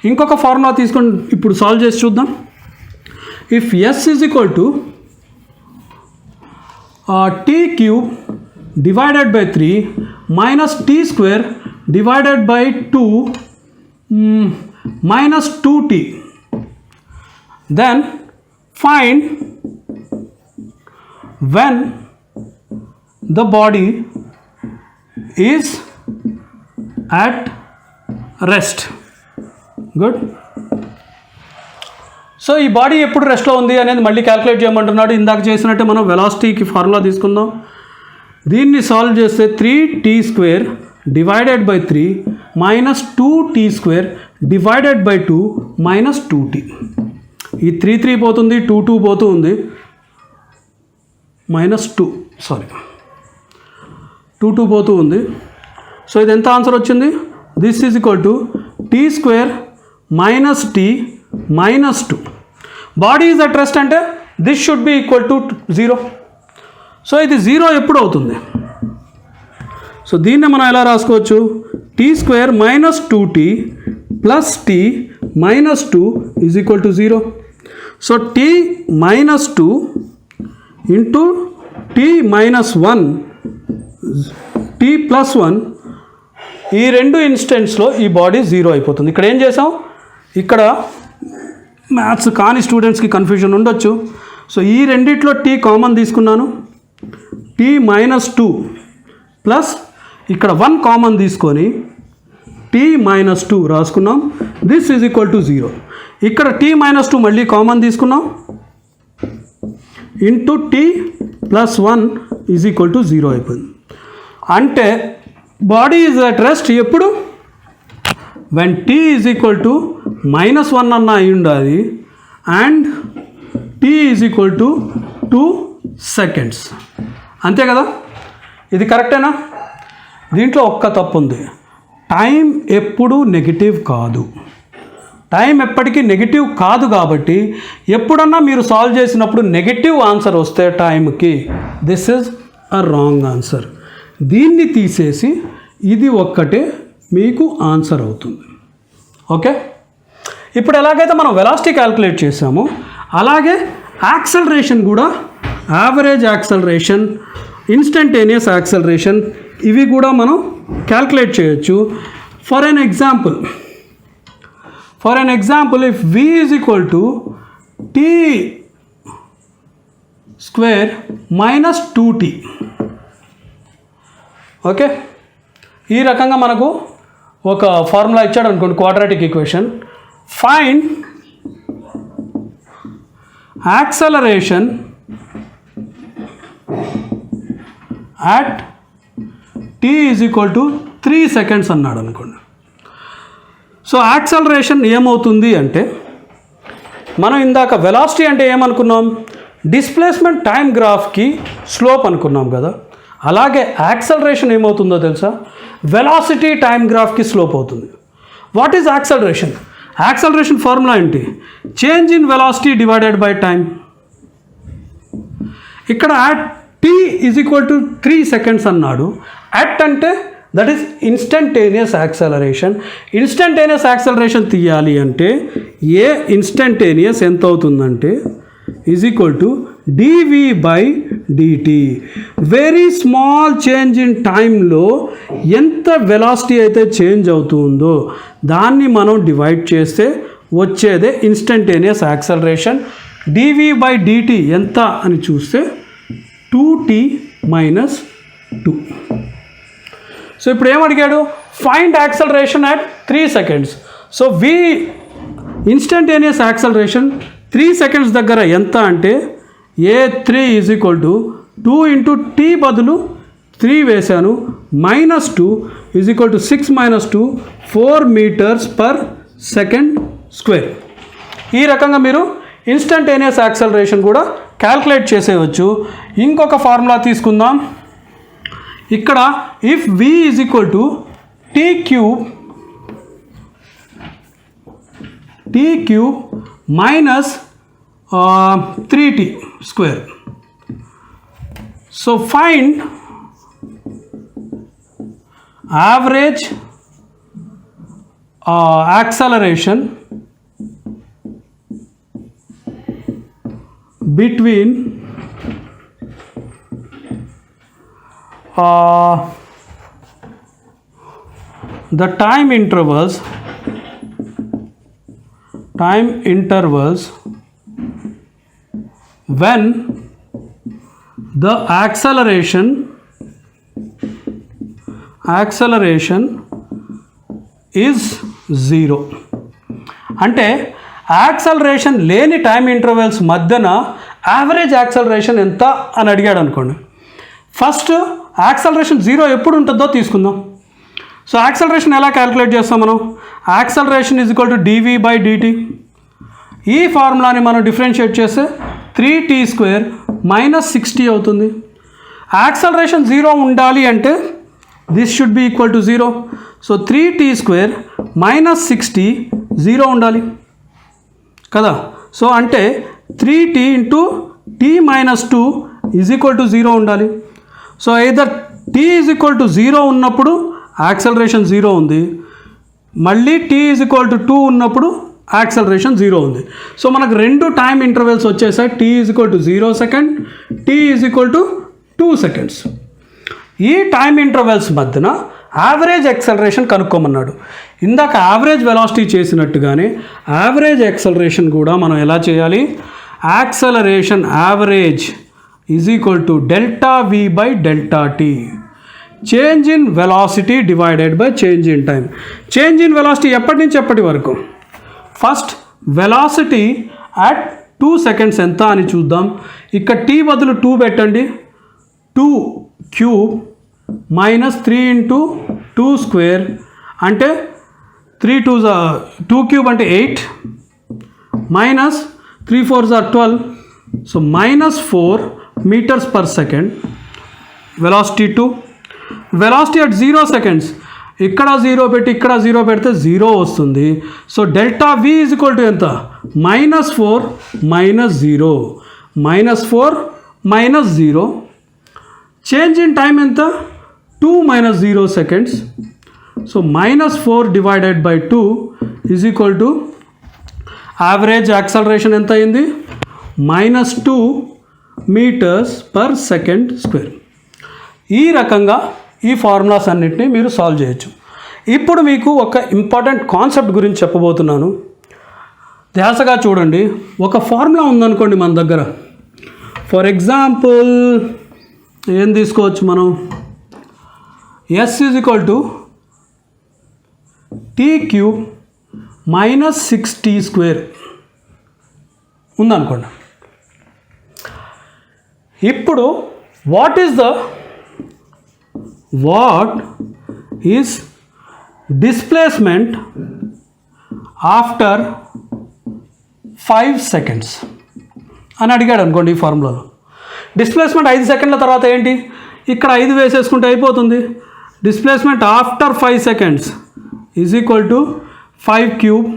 ఇంకొక ఫార్ములా తీసుకొని ఇప్పుడు సాల్వ్ చేసి చూద్దాం. If s is equal to t cube divided by 3 minus t square divided by 2 minus 2t, then find when the body is at rest. Good. So ఈ బాడీ ఎప్పుడు రెస్ట్లో ఉంది అనేది మళ్ళీ క్యాలిక్యులేట్ చేయమంటున్నాడు. ఇందాక చేసినట్టే మనం వెలాసిటీకి ఫార్ములా తీసుకుందాం. దీన్ని సాల్వ్ చేస్తే 3t² divided by 3 minus 2t² divided by 2 minus 2t. ఈ 3 పోతుంది, 2 పోతూ ఉంది, మైనస్ 2 పోతూ ఉంది. సో ఇది ఎంత ఆన్సర్ వచ్చింది? This is equal to t² minus t minus 2. Body is at rest అంటే this should be equal to 0. So ఇది 0 ఎప్పుడు అవుతుంది? సో దీన్ని మనం ఎలా రాసుకోవచ్చు? t² minus 2t plus t minus 2 is equal to 0. So t minus 2 into t minus 1 t plus 1, ఈ 2 ఇన్స్టెంట్స్లో ఈ బాడీ 0 అయిపోతుంది. ఇక్కడ ఏం చేసాం? ఇక్కడ మ్యాథ్స్ కాని స్టూడెంట్స్కి కన్ఫ్యూజన్ ఉండొచ్చు. సో ఈ రెండిట్లో t కామన్ తీసుకున్నాను, t మైనస్ 2 ప్లస్ ఇక్కడ 1 కామన్ తీసుకొని t మైనస్ 2 రాసుకున్నాం. This is equal to 0. ఇక్కడ t మైనస్ 2 మళ్ళీ కామన్ తీసుకున్నాం, into t plus 1 is equal to 0 అయిపోయింది. అంటే బాడీ ఈజ్ అట్ రెస్ట్ ఎప్పుడు? When t is equal to -1 అన్న అయి ఉండాలి and t is equal to 2 seconds. అంతే కదా? ఇది కరెక్టేనా? దీంట్లో ఒక్క తప్పు ఉంది. టైం ఎప్పుడు నెగిటివ్ కాదు. టైం ఎప్పటికీ నెగిటివ్ కాదు కాబట్టి ఎప్పుడన్నా మీరు సాల్వ్ చేసినప్పుడు నెగిటివ్ ఆన్సర్ వస్తే టైంకి this is a wrong answer. దీన్ని తీసేసి ఇది ఒక్కటే మీకు ఆన్సర్ అవుతుంది. ఓకే, ఇప్పుడు ఎలాగైతే మనం వెలాసిటీ క్యాల్కులేట్ చేసామో అలాగే యాక్సలరేషన్ కూడా, యావరేజ్ యాక్సలరేషన్, ఇన్స్టంటేనియస్ యాక్సలరేషన్, ఇవి కూడా మనం క్యాల్కులేట్ చేయొచ్చు. For an example, if v is equal to t² minus 2t, okay, ఈ రకంగా మనకు ఒక ఫార్ములా ఇచ్చాడు అనుకోండి, quadratic equation. Find acceleration at t is equal to 3 seconds అన్నాడు అనుకోండి. సో యాక్సలరేషన్ ఏమవుతుంది అంటే, మనం ఇందాక వెలాసిటీ అంటే ఏమనుకున్నాం? డిస్ప్లేస్మెంట్ టైం గ్రాఫ్కి స్లోప్ అనుకున్నాం కదా. అలాగే యాక్సలరేషన్ ఏమవుతుందో తెలుసా, వెలాసిటీ టైం గ్రాఫ్కి స్లోప్ అవుతుంది. What is acceleration? Acceleration formula ఏంటి? Change in velocity divided by time. ఇక్కడ t is equal to 3 seconds అన్నాడు. అట్ అంటే that is instantaneous acceleration. Instantaneous acceleration తీయాలి అంటే ఏ ఇన్స్టంటేనియస్ ఎంత అవుతుందంటే is equal to dv by dt. Very small change in టైంలో ఎంత వెలాసిటీ అయితే చేంజ్ అవుతుందో దాన్ని మనం డివైడ్ చేస్తే వచ్చేదే instantaneous acceleration. dv by dt ఎంత అని చూస్తే 2t మైనస్ 2. సో ఇప్పుడు ఏమడిగాడు? Find acceleration at 3 seconds. So instantaneous acceleration 3 seconds దగ్గర ఎంత అంటే a3 is equal to 2 into t బదులు 3 వేశాను, -2 is equal to 6 - 2 4 meters per second square. ఈ రకంగా మీరు ఇన్స్టంటేనియస్ యాక్సలరేషన్ కూడా క్యాల్కులేట్ చేసేయచ్చు. ఇంకొక ఫార్ములా తీసుకుందాం. ఇక్కడ if v is equal to t cube minus 3t square. So find average acceleration between the time intervals when the acceleration is 0. అంటే acceleration లేని టైం ఇంటర్వెల్స్ మధ్యన యావరేజ్ యాక్సలరేషన్ ఎంత అని అడిగాడు అనుకోండి. ఫస్ట్ యాక్సలరేషన్ 0 ఎప్పుడు ఉంటుందో తీసుకుందాం. సో యాక్సలరేషన్ ఎలా క్యాలిక్యులేట్ చేస్తాం మనం? Acceleration is equal to dv by dt. ఈ ఫార్ములాని మనం డిఫరెన్షియేట్ చేస్తే 3t స్క్వేర్ మైనస్ 6t అవుతుంది. యాక్సలరేషన్ 0 ఉండాలి అంటే this should be equal to 0. So 3t square minus 6t 0 ఉండాలి కదా. సో అంటే 3t into t minus 2 is equal to 0 ఉండాలి. So either t is equal to 0 ఉన్నప్పుడు యాక్సలరేషన్ 0 ఉంది, మళ్ళీ t ఈజ్ ఈక్వల్ టు 2 ఉన్నప్పుడు యాక్సలరేషన్ 0 ఉంది. సో మనకు రెండు టైం ఇంటర్వెల్స్ వచ్చేసాయి. t is equal to 0 second, t is equal to 2 seconds. ఈ టైం ఇంటర్వెల్స్ మధ్యన యావరేజ్ యాక్సలరేషన్ కనుక్కోమన్నాడు. ఇందాక యావరేజ్ వెలాసిటీ చేసినట్టుగానే యావరేజ్ యాక్సలరేషన్ కూడా మనం ఎలా చేయాలి? Acceleration average is equal to delta v by delta t. Change in velocity divided by change in time. Change in velocity ఎప్పటి నుంచి ఎప్పటి వరకు? ఫస్ట్ వెలాసిటీ అట్ 2 seconds ఎంత అని చూద్దాం. ఇక్కడ t బదులు 2 పెట్టండి. 2 క్యూబ్ మైనస్ 3 ఇంటూ 2 స్క్వేర్ అంటే 2 క్యూబ్ అంటే 8 minus 3 4s are 12. So -4 meters per second. Velocity 2. Velocity at 0 seconds. ఇక్కడ 0 పెట్టి ఇక్కడ 0 పెడితే 0 వస్తుంది. So delta v is equal to ఎంత? -4 minus 0. -4 minus 0. Change in time ఎంత? 2 minus 0 seconds. So -4 divided by 2 is equal to average acceleration ఎంత అయింది? -2 meters per second square. ఈ రకంగా ఈ ఫార్ములాస్ అన్నింటినీ మీరు సాల్వ్ చేయొచ్చు. ఇప్పుడు మీకు ఒక ఇంపార్టెంట్ కాన్సెప్ట్ గురించి చెప్పబోతున్నాను. ధ్యాసగా చూడండి. ఒక ఫార్ములా ఉందనుకోండి మన దగ్గర. ఫర్ ఎగ్జాంపుల్ ఏం తీసుకోవచ్చు మనం? s is equal to t cube minus 6t square ఉందనుకోండి. ఇప్పుడు what is displacement after 5 seconds అని అడిగాడు అనుకోండి. ఈ ఫార్ములాలో డిస్ప్లేస్మెంట్ 5 సెకండ్ల తర్వాత ఏంటి? ఇక్కడ 5 వేసేసుకుంటే అయిపోతుంది. Displacement after 5 seconds is equal to 5 cube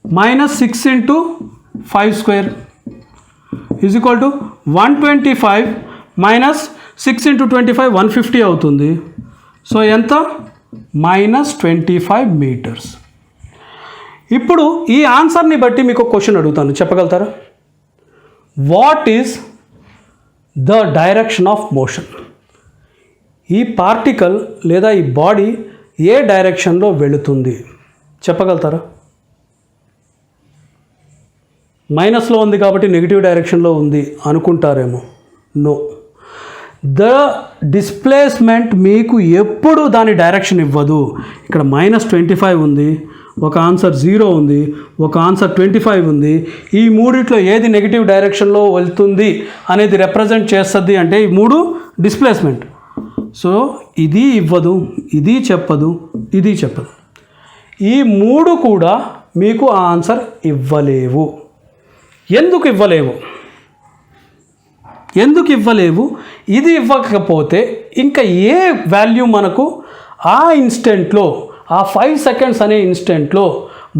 minus 6 into 5 square is equal to 125 minus 6 into 25 150 అవుతుంది. సో ఎంత? -25 meters. ఇప్పుడు ఈ ఆన్సర్ని బట్టి మీకు క్వశ్చన్ అడుగుతాను, చెప్పగలుగుతారా? What is the direction of motion? ఈ పార్టికల్ లేదా ఈ బాడీ ఏ డైరెక్షన్లో వెళుతుంది చెప్పగలుగుతారా? మైనస్లో ఉంది కాబట్టి నెగిటివ్ డైరెక్షన్లో ఉంది అనుకుంటారేమో. నో, ద డిస్ప్లేస్మెంట్ మీకు ఎప్పుడు దాని డైరెక్షన్ ఇవ్వదు. ఇక్కడ -25 ఉంది, ఒక ఆన్సర్ 0 ఉంది, ఒక ఆన్సర్ 25 ఉంది. ఈ మూడిట్లో ఏది నెగిటివ్ డైరెక్షన్లో వెళ్తుంది అనేది రిప్రజెంట్ చేస్తుంది అంటే ఈ 3 డిస్ప్లేస్మెంట్. సో ఇది ఇవ్వదు, ఇది చెప్పదు, ఇది చెప్పదు. ఈ 3 కూడా మీకు ఆ ఆన్సర్ ఇవ్వలేవు. ఎందుకు ఇవ్వలేవు? ఇది ఇవ్వకపోతే ఇంకా ఏ వాల్యూ మనకు ఆ ఇన్స్టెంట్లో, ఆ 5 seconds అనే ఇన్స్టెంట్లో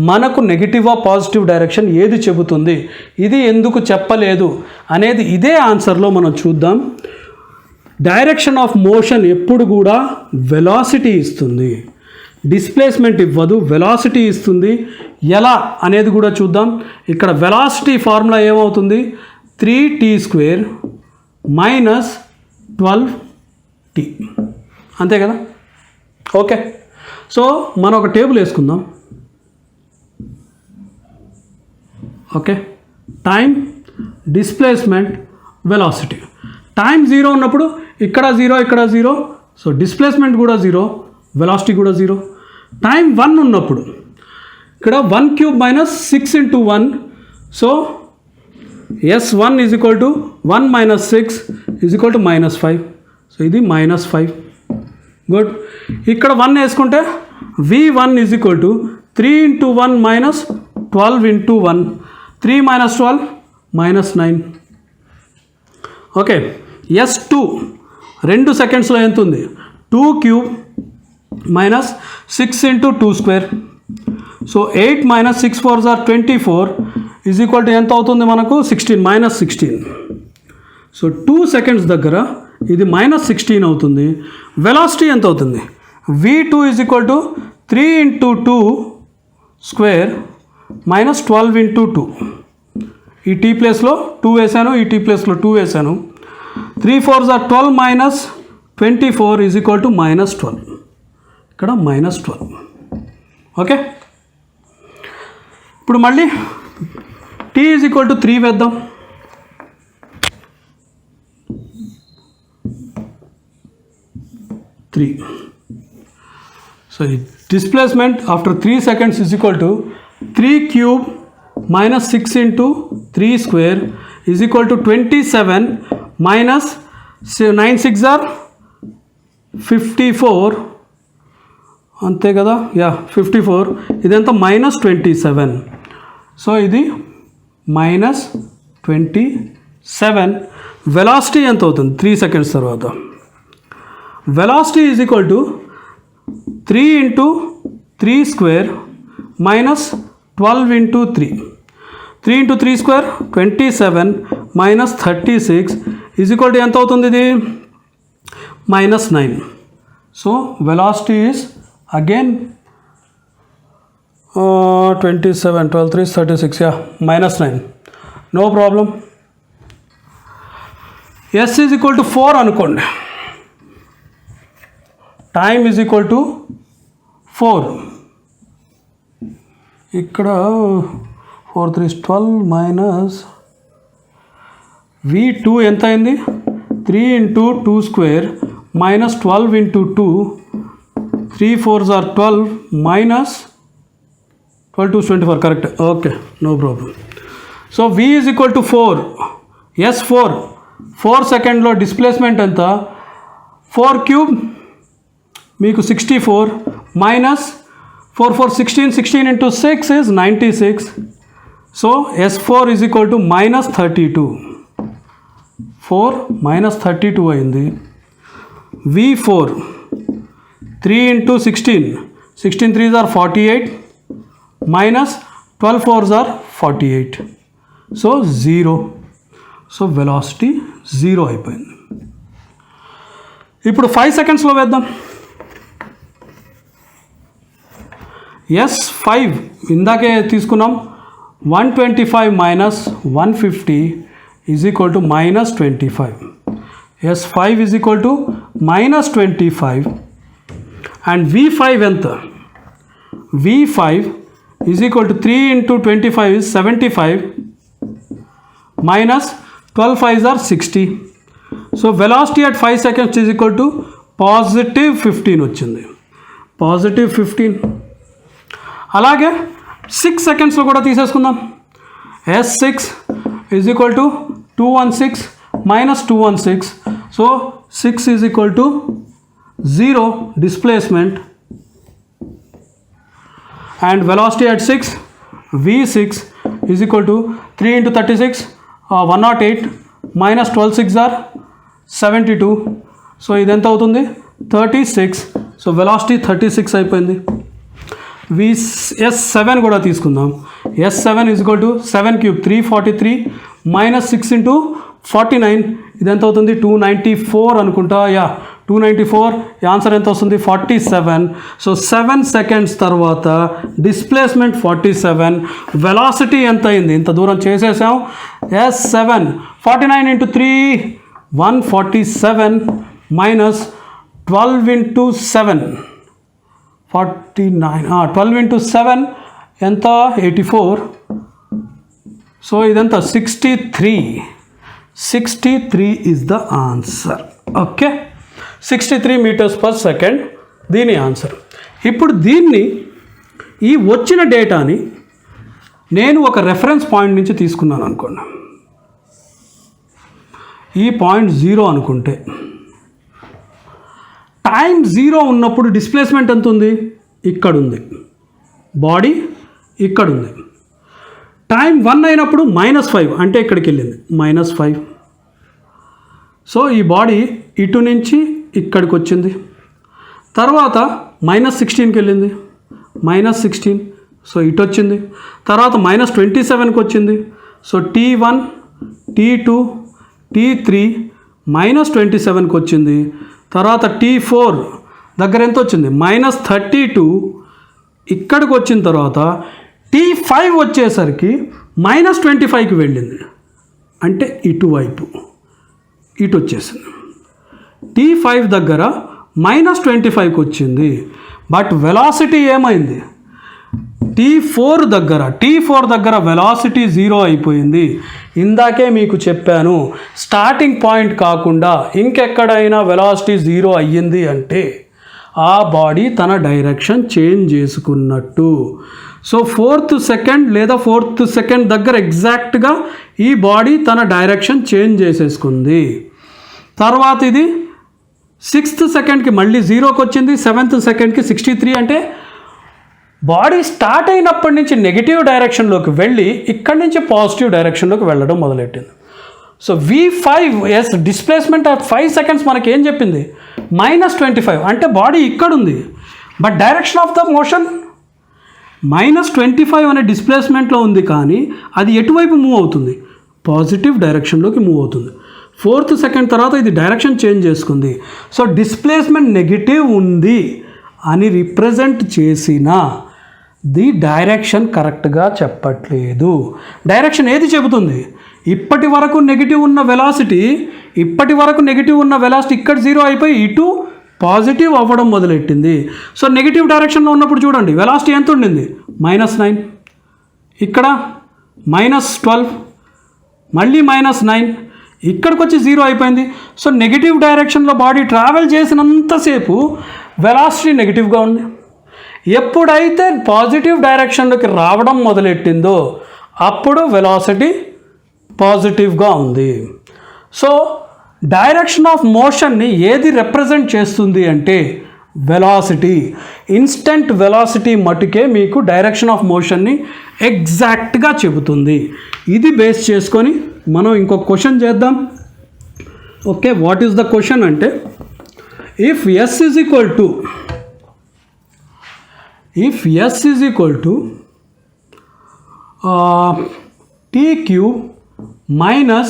మనకు నెగిటివా పాజిటివ్ డైరెక్షన్ ఏది చెబుతుంది, ఇది ఎందుకు చెప్పలేదు అనేది ఇదే ఆన్సర్లో మనం చూద్దాం. డైరెక్షన్ ఆఫ్ మోషన్ ఎప్పుడు కూడా వెలాసిటీ ఇస్తుంది, డిస్ప్లేస్మెంట్ ఇవ్వదు, వెలాసిటీ ఇస్తుంది. ఎలా అనేది కూడా చూద్దాం. ఇక్కడ వెలాసిటీ ఫార్ములా ఏమవుతుంది? 3t² మైనస్ 12t, అంతే కదా? ఓకే, సో మనం ఒక టేబుల్ వేసుకుందాం. Okay, time, displacement, velocity. Time 0 ఉన్నప్పుడు ఇక్కడ 0, ఇక్కడ 0, సో డిస్ప్లేస్మెంట్ కూడా 0, వెలాసిటీ కూడా 0. టైం 1 ఉన్నప్పుడు ఇక్కడ 1 cube minus 6 into 1, so S1 is equal to 1 minus 6 is equal to -5. So ఇది -5. గుడ్. ఇక్కడ 1 వేసుకుంటే V1 is equal to 3 into 1 minus 12 into 1, 3 minus 12 -9. Okay, S2 2 secondsలో ఎంత ఉంది? 2 cube minus 6 into 2 square. So 8 minus 6 4s are 24 is equal to ఎంత అవుతుంది మనకు? 16, -16. So 2 seconds దగ్గర ఇది -16 అవుతుంది. వెలాసిటీ ఎంత అవుతుంది? V2 is equal to 3 into 2 square minus 12 into 2. ఈ టీ ప్లేస్లో 2 వేసాను, ఈ టీ ప్లేస్లో 2 వేసాను. 3 4s are 12 minus 24 is equal to -12. ఇక్కడ -12. ఓకే, ఇప్పుడు మళ్ళీ t ఈజ్ ఈక్వల్ టు 3 వేద్దాం. సో ఈ displacement after 3 seconds is equal to 3 cube minus 6 into 3 square is equal to 27 minus 9 6 are 54, అంతే కదా? యా, 54. ఇదంతా -27. సో ఇది -27. వెలాసిటీ ఎంత అవుతుంది 3 seconds తర్వాత? Velocity is equal to 3 into 3 square minus 12 into 3. 3 into 3 square 27 minus 36 is equal to ఎంత అవుతుంది? ఇది -9. So velocity is again 27, 12 3 36, yeah, -9. No problem. S is equal to 4 అనుకోండి. Time is equal to 4. ఇక్కడ 4 3 12 minus V2 ఎంత అయింది? 3 into 2 square minus 12 into 2, 3 4s are 12 minus 12 2 24, correct. Okay, no problem. So V is equal to 4. S4 4 సెకండ్లో displacement ఎంత? 4 cube మీకు 64 minus 4 4 16, 16 into 6 is 96. So S4 is equal to -32. 4 -32 అయింది. V4 3 into 16, 16 3s are 48 minus 12 4s are 48. So 0. So velocity 0 అయిపోయింది. ఇప్పుడు 5 సెకండ్స్లో వేద్దాం. S5 ఇందాకే తీసుకున్నాం. 125 minus 150 is equal to minus 25. S5 is equal to minus 25 and V5 ఎంత? V5 is equal to 3 into 25 is 75 minus 12 5s are 60. So velocity at 5 seconds is equal to positive 15 వచ్చింది. Positive 15. అలాగే 6 సెకండ్స్లో కూడా తీసేసుకుందాం. S6 is equal to 216 minus 216. So 6 is equal to 0 displacement and velocity at 6 V6 is equal to 3 into 36 108 minus 12 6 are 72. So ఇది ఎంత అవుతుంది? 36. So velocity 36 అయిపోయింది. S7 కూడా తీసుకుందాం. S7 is equal to 7 cube 343 minus 6 into 49. ఇది ఎంత అవుతుంది? 294 అనుకుంటా. 294. ఆన్సర్ ఎంత వస్తుంది? 47. సో 7 సెకండ్స్ తర్వాత డిస్ప్లేస్మెంట్ 47. వెలాసిటీ ఎంత అయింది? ఇంత దూరం చేసేసాం. S7 49 into 3 147 minus 12 into 7 49. 12 into 7 ఎంత? 84. సో ఇదంతా 63 is the answer. Okay, 63 meters per second దీని ఆన్సర్. ఇప్పుడు దీన్ని ఈ వచ్చిన డేటాని నేను ఒక రెఫరెన్స్ పాయింట్ నుంచి తీసుకున్నాను అనుకోండి. ఈ పాయింట్ 0 అనుకుంటే టైం 0 ఉన్నప్పుడు డిస్ప్లేస్మెంట్ ఎంత ఉంది? ఇక్కడ ఉంది. బాడీ ఇక్కడ ఉంది. టైం 1 అయినప్పుడు -5 అంటే ఇక్కడికి వెళ్ళింది -5. సో ఈ బాడీ ఇటు నుంచి ఇక్కడికి వచ్చింది. తర్వాత -16కి వెళ్ళింది. -16. సో ఇటు వచ్చింది. తర్వాత -27కి వచ్చింది. సో T1 T2 T3 -27కి వచ్చింది. తర్వాత T4 దగ్గర ఎంత వచ్చింది? -32. ఇక్కడికి వచ్చిన తర్వాత T5 వచ్చేసరికి -25కి వెళ్ళింది. అంటే ఇటువైపు ఇటు వచ్చేసింది. T5 దగ్గర -25కి వచ్చింది. బట్ వెలాసిటీ ఏమైంది? T4 దగ్గర వెలాసిటీ 0 అయిపోయింది. ఇందాకే మీకు చెప్పాను, స్టార్టింగ్ పాయింట్ కాకుండా ఇంకెక్కడైనా వెలాసిటీ 0 అయ్యింది అంటే ఆ బాడీ తన డైరెక్షన్ చేంజ్ చేసుకున్నట్టు. సో 4th సెకండ్ లేదా 4th సెకండ్ దగ్గర ఎగ్జాక్ట్గా ఈ బాడీ తన డైరెక్షన్ చేంజ్ చేసేసుకుంది. తర్వాత ఇది 6th సెకండ్కి మళ్ళీ 0కి వచ్చింది. 7th సెకండ్కి 63. అంటే బాడీ స్టార్ట్ అయినప్పటి నుంచి నెగిటివ్ డైరెక్షన్లోకి వెళ్ళి ఇక్కడి నుంచి పాజిటివ్ డైరెక్షన్లోకి వెళ్ళడం మొదలెట్టింది. So V5 displacement of 5 seconds మనకి ఏం చెప్పింది? -25. అంటే బాడీ ఇక్కడ ఉంది. But direction of the motion -25 అనే డిస్ప్లేస్మెంట్లో ఉంది. కానీ అది ఎటువైపు మూవ్ అవుతుంది? పాజిటివ్ డైరెక్షన్లోకి మూవ్ అవుతుంది. 4th సెకండ్ తర్వాత ఇది డైరెక్షన్ చేంజ్ చేసుకుంది. సో డిస్ప్లేస్మెంట్ నెగిటివ్ ఉంది అని రిప్రజెంట్ చేసిన ది డైరెక్షన్ కరెక్ట్గా చెప్పట్లేదు. డైరెక్షన్ ఏది చెబుతుంది? ఇప్పటి వరకు నెగిటివ్ ఉన్న వెలాసిటీ ఇక్కడ 0 అయిపోయి ఇటు పాజిటివ్ అవ్వడం మొదలెట్టింది. సో నెగిటివ్ డైరెక్షన్లో ఉన్నప్పుడు చూడండి వెలాసిటీ ఎంత ఉండింది? -9. ఇక్కడ -12, మళ్ళీ -9, ఇక్కడికి వచ్చి 0 అయిపోయింది. సో నెగిటివ్ డైరెక్షన్లో బాడీ ట్రావెల్ చేసినంతసేపు వెలాసిటీ నెగిటివ్గా ఉంది. ఎప్పుడైతే పాజిటివ్ డైరెక్షన్లోకి రావడం మొదలెట్టిందో అప్పుడు వెలాసిటీ పాజిటివ్గా ఉంది. సో డైరెక్షన్ ఆఫ్ మోషన్ని ఏది రిప్రజెంట్ చేస్తుంది అంటే వెలాసిటీ. ఇన్స్టెంట్ వెలాసిటీ మటుకే మీకు డైరెక్షన్ ఆఫ్ మోషన్ని ఎగ్జాక్ట్గా చెబుతుంది. ఇది బేస్ చేసుకొని మనం ఇంకొక క్వశ్చన్ చేద్దాం. Okay, what is the question అంటే if s is equal to t cube minus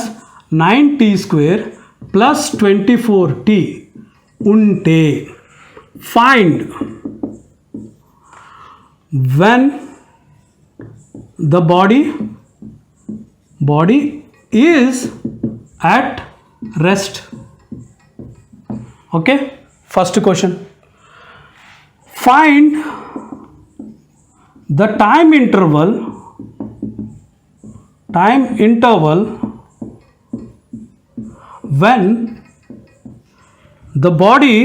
9t square plus 24t unte find when the body is at rest. Okay, first question, find the time interval when the body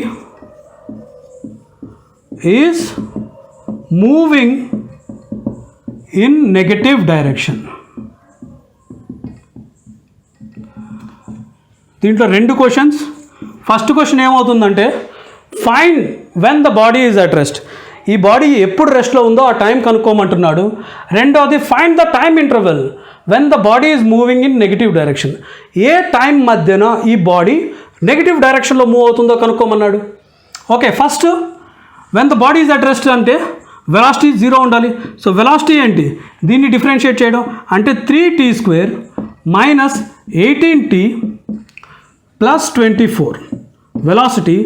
is moving in negative direction. దీంట్లో రెండు questions. First question ఏమవుతుందంటే find when the body is at rest. ఈ body ఎప్పుడు రెస్ట్లో ఉందో ఆ time కనుక్కోమంటున్నాడు. రెండవది find the time interval when the body is moving in negative direction. ఏ టైం మధ్యన ఈ బాడీ నెగిటివ్ డైరెక్షన్లో మూవ్ అవుతుందో కనుక్కోమన్నాడు. Okay, first when the body is at rest అంటే వెలాసిటీ 0 ఉండాలి. సో వెలాసిటీ ఏంటి, దీన్ని డిఫరెన్షియేట్ చేయడం అంటే 3t square minus 18t plus 24. Velocity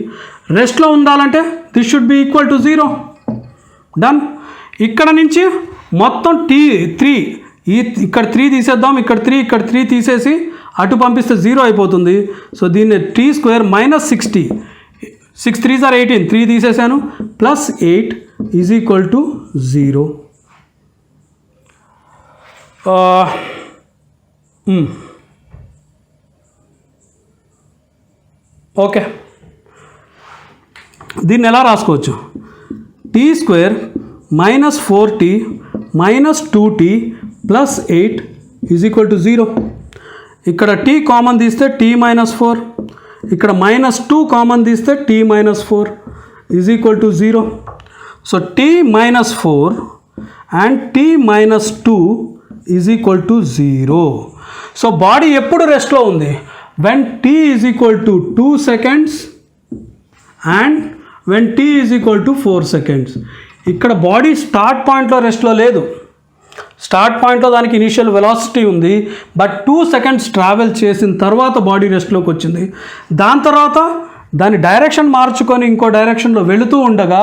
రెస్ట్లో ఉండాలంటే this should be equal to 0. Done. ఇక్కడ నుంచి మొత్తం t3 ఇక్కడ 3 తీసేద్దాం, ఇక్కడ 3 తీసేసి అటు పంపిస్తే 0 అయిపోతుంది. సో దీన్ని t square minus 60, 6 3s are 18, 3 తీసేసాను plus 8 is equal to 0. Okay, దీన్ని ఎలా రాసుకోవచ్చు, t square minus 4t minus 2t plus 8 is equal to 0. ఇక్కడ t కామన్ తీస్తే t మైనస్ 4, ఇక్కడ మైనస్ 2 కామన్ తీస్తే t minus 4 is equal to 0. So t minus 4 and t minus 2 is equal to 0. So body ఎప్పుడు రెస్ట్లో ఉంది, when t is equal to 2 seconds and when t is equal to 4 seconds. ఇక్కడ body start పాయింట్లో రెస్ట్లో లేదు. Start పాయింట్లో దానికి initial velocity ఉంది, but 2 seconds travel చేసిన తర్వాత బాడీ రెస్ట్లోకి వచ్చింది. దాని తర్వాత దాని డైరెక్షన్ మార్చుకొని ఇంకో డైరెక్షన్లో వెళుతూ ఉండగా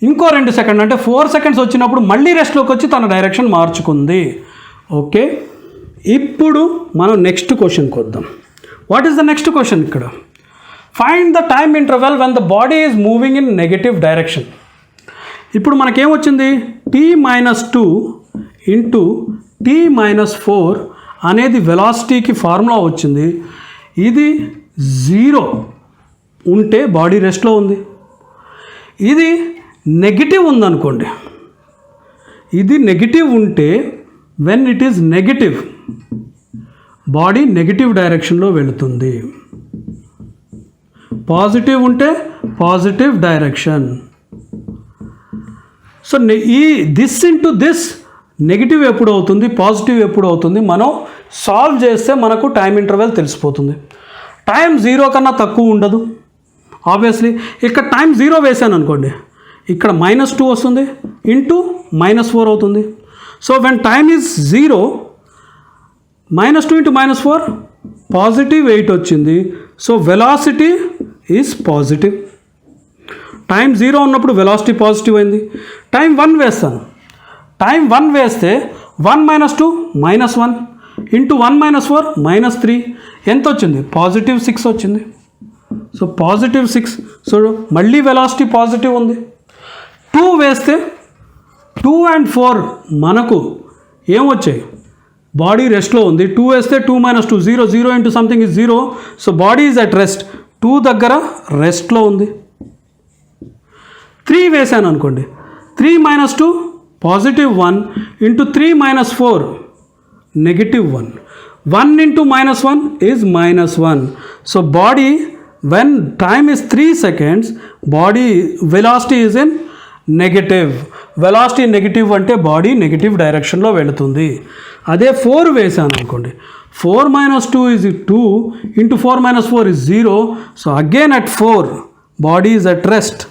ఇంకో 2 సెకండ్ అంటే 4 సెకండ్స్ వచ్చినప్పుడు మళ్ళీ రెస్ట్లోకి వచ్చి తన డైరెక్షన్ మార్చుకుంది. ఓకే, ఇప్పుడు మనం నెక్స్ట్ క్వశ్చన్కి వద్దాం. What is the next question? ఇక్కడ find the time interval when the body is moving in negative direction. ఇప్పుడు మనకేమొచ్చింది, t minus 2 into t minus 4 అనేది వెలాసిటీకి ఫార్ములా వచ్చింది. ఇది 0 ఉంటే బాడీ రెస్ట్లో ఉంది. ఇది నెగిటివ్ ఉందనుకోండి, ఇది నెగిటివ్ ఉంటే when it is negative body negative డైరెక్షన్లో వెళుతుంది. పాజిటివ్ ఉంటే పాజిటివ్ డైరెక్షన్. సో ఈ దిస్ ఇంటూ దిస్ నెగిటివ్ ఎప్పుడు అవుతుంది, పాజిటివ్ ఎప్పుడు అవుతుంది, మనం సాల్వ్ చేస్తే మనకు టైం ఇంటర్వెల్ తెలిసిపోతుంది. టైం 0 కన్నా తక్కువ ఉండదు ఆబ్వియస్లీ. ఇక్కడ టైం 0 వేసాను అనుకోండి, ఇక్కడ మైనస్ 2 వస్తుంది ఇంటూ మైనస్ 4 అవుతుంది. So when time is 0, minus 2 into minus 4 positive 8 వచ్చింది. So velocity is positive. Time 0 ఉన్నప్పుడు వెలాసిటీ పాజిటివ్ అయింది. టైం 1 వేస్తాను, టైం 1 వేస్తే 1 minus 2 minus 1 into 1 minus 4 minus 3 ఎంత వచ్చింది, పాజిటివ్ 6 వచ్చింది. So positive 6. సో మళ్ళీ వెలాసిటీ పాజిటివ్ ఉంది. 2 వేస్తే 2 and 4 మనకు ఏమొచ్చాయి, బాడీ రెస్ట్లో ఉంది. 2 వేస్తే 2 minus 2 0, 0 into something is 0. So body is at rest, 2 దగ్గర రెస్ట్లో ఉంది. 3 వేసాను అనుకోండి, 3 minus 2 positive 1 into 3 minus 4 negative 1. 1 into minus 1 is minus 1. So body when time is 3 seconds, body velocity is in negative. Velocity negative అంటే body negative డైరెక్షన్లో వెళుతుంది. అదే 4 వేసాను అనుకోండి, 4 minus 2 is 2 into 4 minus 4 is 0. So again at 4 body is at rest.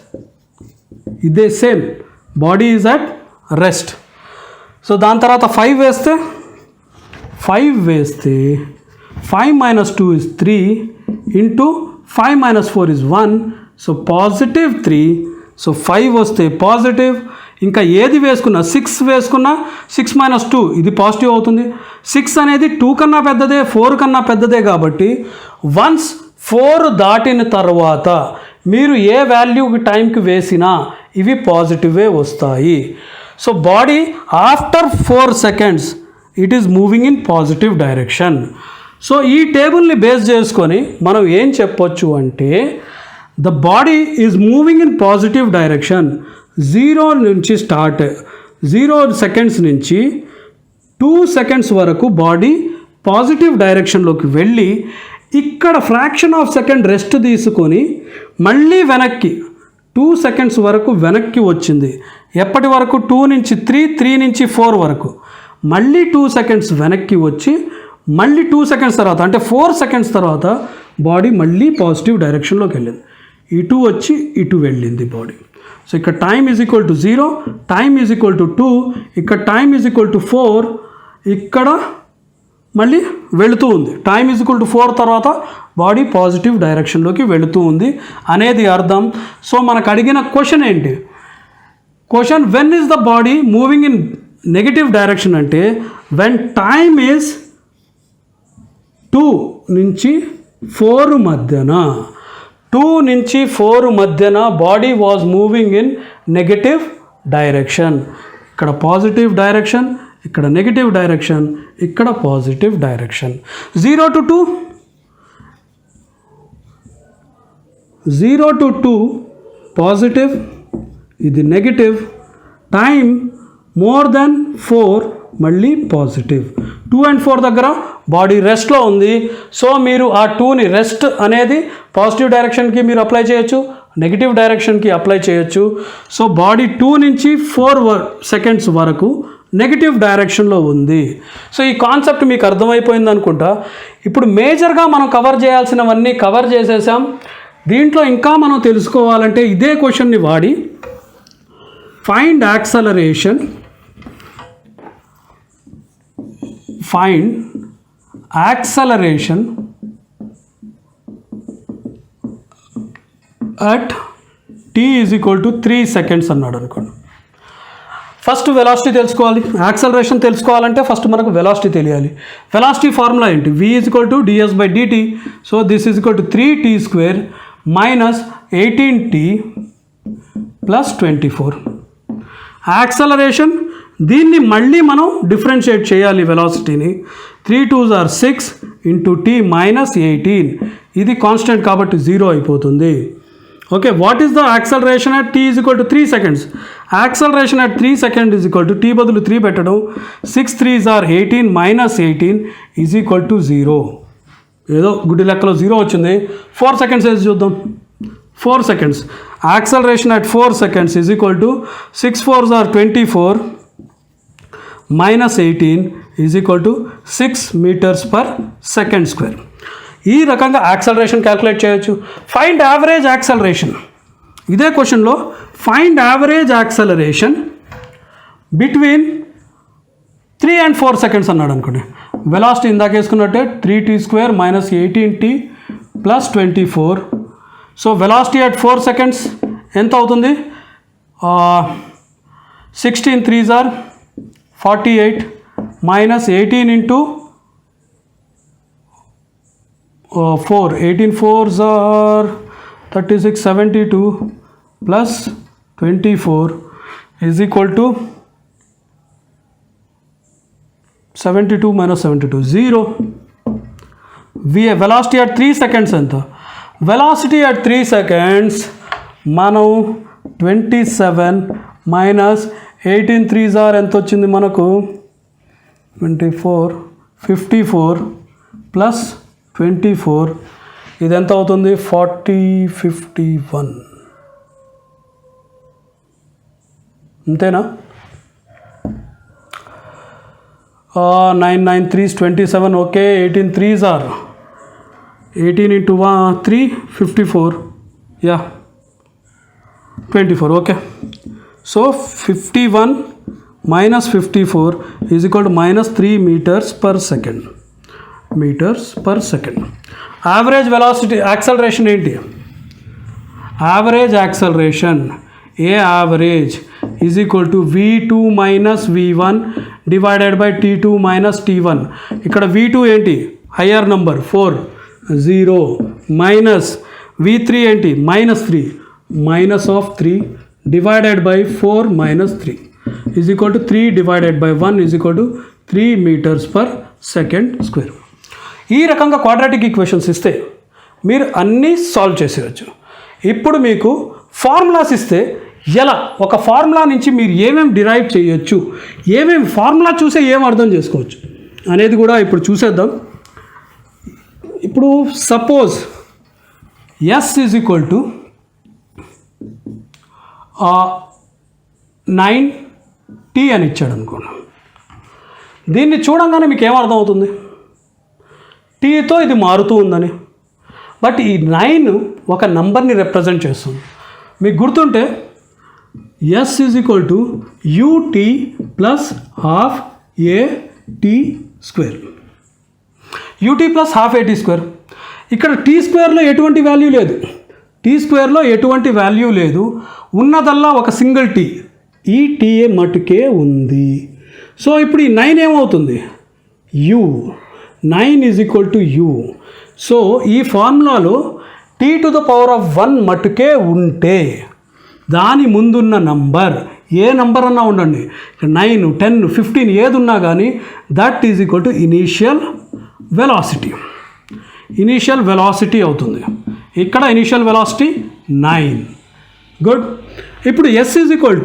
ఇదే same, body is at rest. So దాని తర్వాత 5 వేస్తే 5 minus 2 is 3 into 5 minus 4 is 1. So positive 3. So 5 వస్తే పాజిటివ్. ఇంకా ఏది వేసుకున్నా 6 వేసుకున్నా 6 minus 2 ఇది పాజిటివ్ అవుతుంది. 6 అనేది 2 కన్నా పెద్దదే, 4 కన్నా పెద్దదే. కాబట్టి వన్స్ 4 దాటిన తర్వాత మీరు ఏ వాల్యూకి టైంకి వేసినా ఇవి పాజిటివే వస్తాయి. So body after 4 seconds it is moving in positive direction. So ఈ టేబుల్ని బేస్ చేసుకొని మనం ఏం చెప్పొచ్చు అంటే the body is moving in positive direction. 0 నుంచి స్టార్ట్, 0 seconds నుంచి 2 seconds వరకు బాడీ పాజిటివ్ డైరెక్షన్లోకి వెళ్ళి ఇక్కడ ఫ్రాక్షన్ ఆఫ్ సెకండ్ రెస్ట్ తీసుకొని మళ్ళీ వెనక్కి 2 seconds వరకు వెనక్కి వచ్చింది. ఎప్పటి వరకు? 2 నుంచి 3, 3 నుంచి 4 వరకు. మళ్ళీ 2 seconds వెనక్కి వచ్చి మళ్ళీ 2 seconds తర్వాత అంటే 4 seconds తర్వాత బాడీ మళ్ళీ పాజిటివ్ డైరెక్షన్లోకి వెళ్ళింది. ఇటు వచ్చి ఇటు వెళ్ళింది బాడీ. సో ఇక్కడ time is equal to 0, time is equal to 2, ఇక్కడ టైమ్ ఈజ్ ఈక్వల్ టు 4, ఇక్కడ మళ్ళీ వెళుతూ ఉంది. టైమ్ ఈజ్ ఈక్వల్ టు 4 తర్వాత బాడీ పాజిటివ్ డైరెక్షన్లోకి వెళుతూ ఉంది అనేది అర్థం. సో మనకు అడిగిన క్వశ్చన్ ఏంటి? Question when is the body moving in negative direction అంటే వెన్ టైమ్ ఈజ్ 2 నుంచి 4 మధ్యన 2 నుంచి 4 మధ్యన body was moving in negative direction. ఇక్కడ పాజిటివ్ డైరెక్షన్, ఇక్కడ నెగటివ్ డైరెక్షన్, ఇక్కడ positive direction. 0 to 2 0 to 2 positive, ఇది నెగటివ్. టైం మోర్ దెన్ 4 మళ్ళీ పాజిటివ్. 2 and 4 దగ్గర బాడీ రెస్ట్లో ఉంది. సో మీరు ఆ 2ని రెస్ట్ అనేది పాజిటివ్ డైరెక్షన్కి మీరు అప్లై చేయొచ్చు, నెగిటివ్ డైరెక్షన్కి అప్లై చేయొచ్చు. సో బాడీ 2 నుంచి 4 seconds వరకు నెగిటివ్ డైరెక్షన్లో ఉంది. సో ఈ కాన్సెప్ట్ మీకు అర్థమైపోయింది అనుకుంటా. ఇప్పుడు మేజర్గా మనం కవర్ చేయాల్సినవన్నీ కవర్ చేసేసాం. దీంట్లో ఇంకా మనం తెలుసుకోవాలంటే ఇదే క్వశ్చన్ని వాడి find acceleration at t is equal to 3 seconds అన్నాడు అనుకోండి. ఫస్ట్ వెలాసిటీ తెలుసుకోవాలి. యాక్సలరేషన్ తెలుసుకోవాలంటే ఫస్ట్ మనకు వెలాసిటీ తెలియాలి. వెలాసిటీ ఫార్ములా ఏంటి? v is equal to ds by dt. So this is equal to 3t² minus 18t plus 24. Acceleration దీన్ని మళ్ళీ మనం డిఫరెన్షియేట్ చేయాలి వెలాసిటీని. 3 2s are 6 into t minus 18. ఇది కాన్స్టెంట్ కాబట్టి 0 అయిపోతుంది. Okay, what is the acceleration at t is equal to 3 seconds? Acceleration at 3 seconds is equal to t బదులు 3 పెట్టడం, 6 3s are 18 minus 18 is equal to 0. ఏదో గుడ్డి లెక్కలో 0 వచ్చింది. 4 seconds వేసి చూద్దాం. 4 seconds. Acceleration at 4 seconds is equal to 6 4s are 24 minus 18 is equal to 6 meters per second square. ఈ రకంగా యాక్సలరేషన్ క్యాల్కులేట్ చేయొచ్చు. Find average acceleration. ఇదే క్వశ్చన్లో find average acceleration between 3 and 4 seconds అన్నాడు అనుకోండి. వెలాసిటీ ఇందాక వేసుకున్నట్టే 3t² minus 18t plus 24. So velocity at 4 seconds ఎంత అవుతుంది? 16 3s are 48 minus 18 into 4, 18 4s are 36 72 plus 24 is equal to 72 minus 72 0. velocity at 3 seconds ఎంత? velocity at 3 seconds మనం 27 minus 18 3s are ఎంత వచ్చింది మనకు? 24 54 ప్లస్ 24 ఇది ఎంత అవుతుంది? 40 51 అంతేనా? 9 9 3s 27. Okay, 18 3s are 18 into 3 54. Yeah 24. Okay. So 51 minus 54 is equal to minus 3 meters per second. Meters per second. Average velocity acceleration ఏంటి? Average acceleration A average is equal to V2 minus V1 divided by T2 minus T1. ఇక్కడ V2 ఏంటి? Higher number 4 0 minus V3 ఏంటి? Minus 3 minus of 3 divided by 4 minus 3 is equal to 3 divided by 1 is equal to 3 metres per second square. ఈ రకంగా quadratic equations ఇస్తే మీరు అన్నీ solve చేసేయచ్చు. ఇప్పుడు మీకు ఫార్ములాస్ ఇస్తే ఎలా ఒక ఫార్ములా నుంచి మీరు ఏమేమి డిరైవ్ చేయొచ్చు, ఏమేమి ఫార్ములా చూసే ఏం అర్థం చేసుకోవచ్చు అనేది కూడా ఇప్పుడు చూసేద్దాం. ఇప్పుడు suppose S is equal to 9t అని ఇచ్చాడు అనుకోండి. దీన్ని చూడంగానే మీకు ఏమర్థం అవుతుంది? టీతో ఇది మారుతూ ఉందని. బట్ ఈ 9 ఒక నంబర్ని రిప్రజెంట్ చేస్తుంది. మీకు గుర్తుంటే S is equal to U T plus half A T square. U T plus half A T square. ఇక్కడ టీ స్క్వేర్లో ఎటువంటి వాల్యూ లేదు. టీ స్క్వేర్లో ఎటువంటి వాల్యూ లేదు. ఉన్నదల్లా ఒక సింగిల్ టీ. ఈ టీఏ మటుకే ఉంది. సో ఇప్పుడు ఈ 9 ఏమవుతుంది? U. 9 is equal to u. So ఈ ఫార్ములాలో t to the power of 1 మటుకే ఉంటే దాని ముందున్న నంబర్ ఏ నంబర్ అన్నా ఉండండి, 9 10 15 ఏది ఉన్నా కానీ that is equal to initial velocity. Initial velocity అవుతుంది. ఇక్కడ ఇనీషియల్ వెలాసిటీ 9. గుడ్. ఇప్పుడు S is equal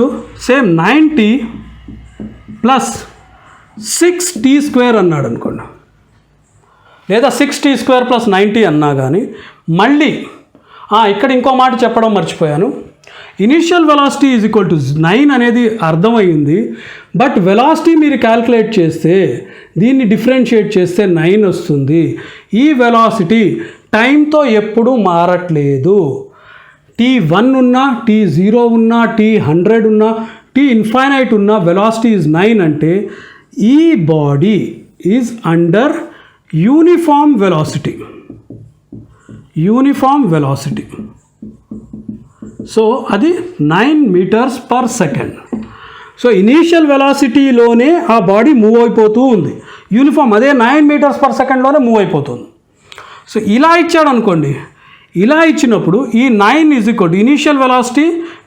to same 9t plus 6t square అన్నాడు అనుకోండి, లేదా 6t స్క్వేర్ ప్లస్ 9t అన్నా కానీ మళ్ళీ ఇక్కడ ఇంకో మాట చెప్పడం మర్చిపోయాను. Initial velocity is equal to 9 అనేది అర్థమైంది. బట్ వెలాసిటీ మీరు క్యాల్కులేట్ చేస్తే, దీన్ని డిఫరెన్షియేట్ చేస్తే 9 వస్తుంది. ఈ వెలాసిటీ టైంతో ఎప్పుడూ మారట్లేదు. t1 ఉన్నా, t0 ఉన్నా, t100 ఉన్నా, t ఇన్ఫైనైట్ ఉన్నా వెలాసిటీ ఈజ్ 9 అంటే ఈ body is under uniform velocity. Uniform velocity. So అది 9 metres per second. So initial వెలాసిటీలోనే ఆ బాడీ మూవ్ అయిపోతూ ఉంది. యూనిఫామ్ అదే 9 మీటర్స్ పర్ సెకండ్లోనే మూవ్ అయిపోతుంది. సో ఇలా ఇచ్చాడు అనుకోండి. ఇలా ఇచ్చినప్పుడు ఈ 9 is equal to initial velocity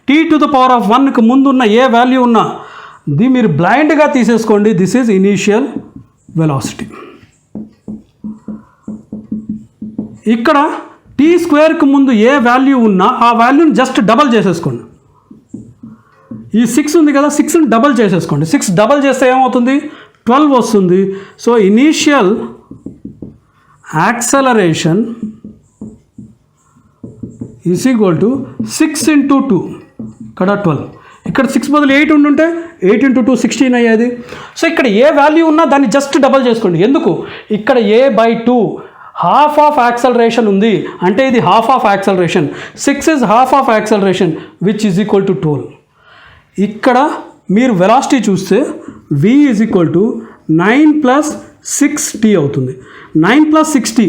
t to the power of 1కి ముందు ఉన్న ఏ వాల్యూ ఉన్నా ఇది మీరు బ్లైండ్గా తీసేసుకోండి. This is initial velocity. ఇక్కడ టీ స్క్వేర్కి ముందు ఏ వాల్యూ ఉన్నా ఆ వాల్యూని జస్ట్ డబల్ చేసేసుకోండి. ఈ 6 ఉంది కదా, 6ని డబల్ చేసేసుకోండి. 6 డబల్ చేస్తే ఏమవుతుంది? 12 వస్తుంది. So initial acceleration is equal to 6 into 2, ఇక్కడ 12. ఇక్కడ 6 బదులు 8 ఉంటుంటే 8 ఇంటూ 2 16 అయ్యేది. సో ఇక్కడ ఏ వాల్యూ ఉన్నా దాన్ని జస్ట్ డబల్ చేసుకోండి. ఎందుకు? ఇక్కడ a/2 హాఫ్ ఆఫ్ యాక్సలరేషన్ ఉంది అంటే ఇది half of acceleration. 6 is half of acceleration which is equal to 12. ఇక్కడ మీరు వెలాసిటీ చూస్తే v is equal to 9 plus 6t అవుతుంది. 9 plus 6t.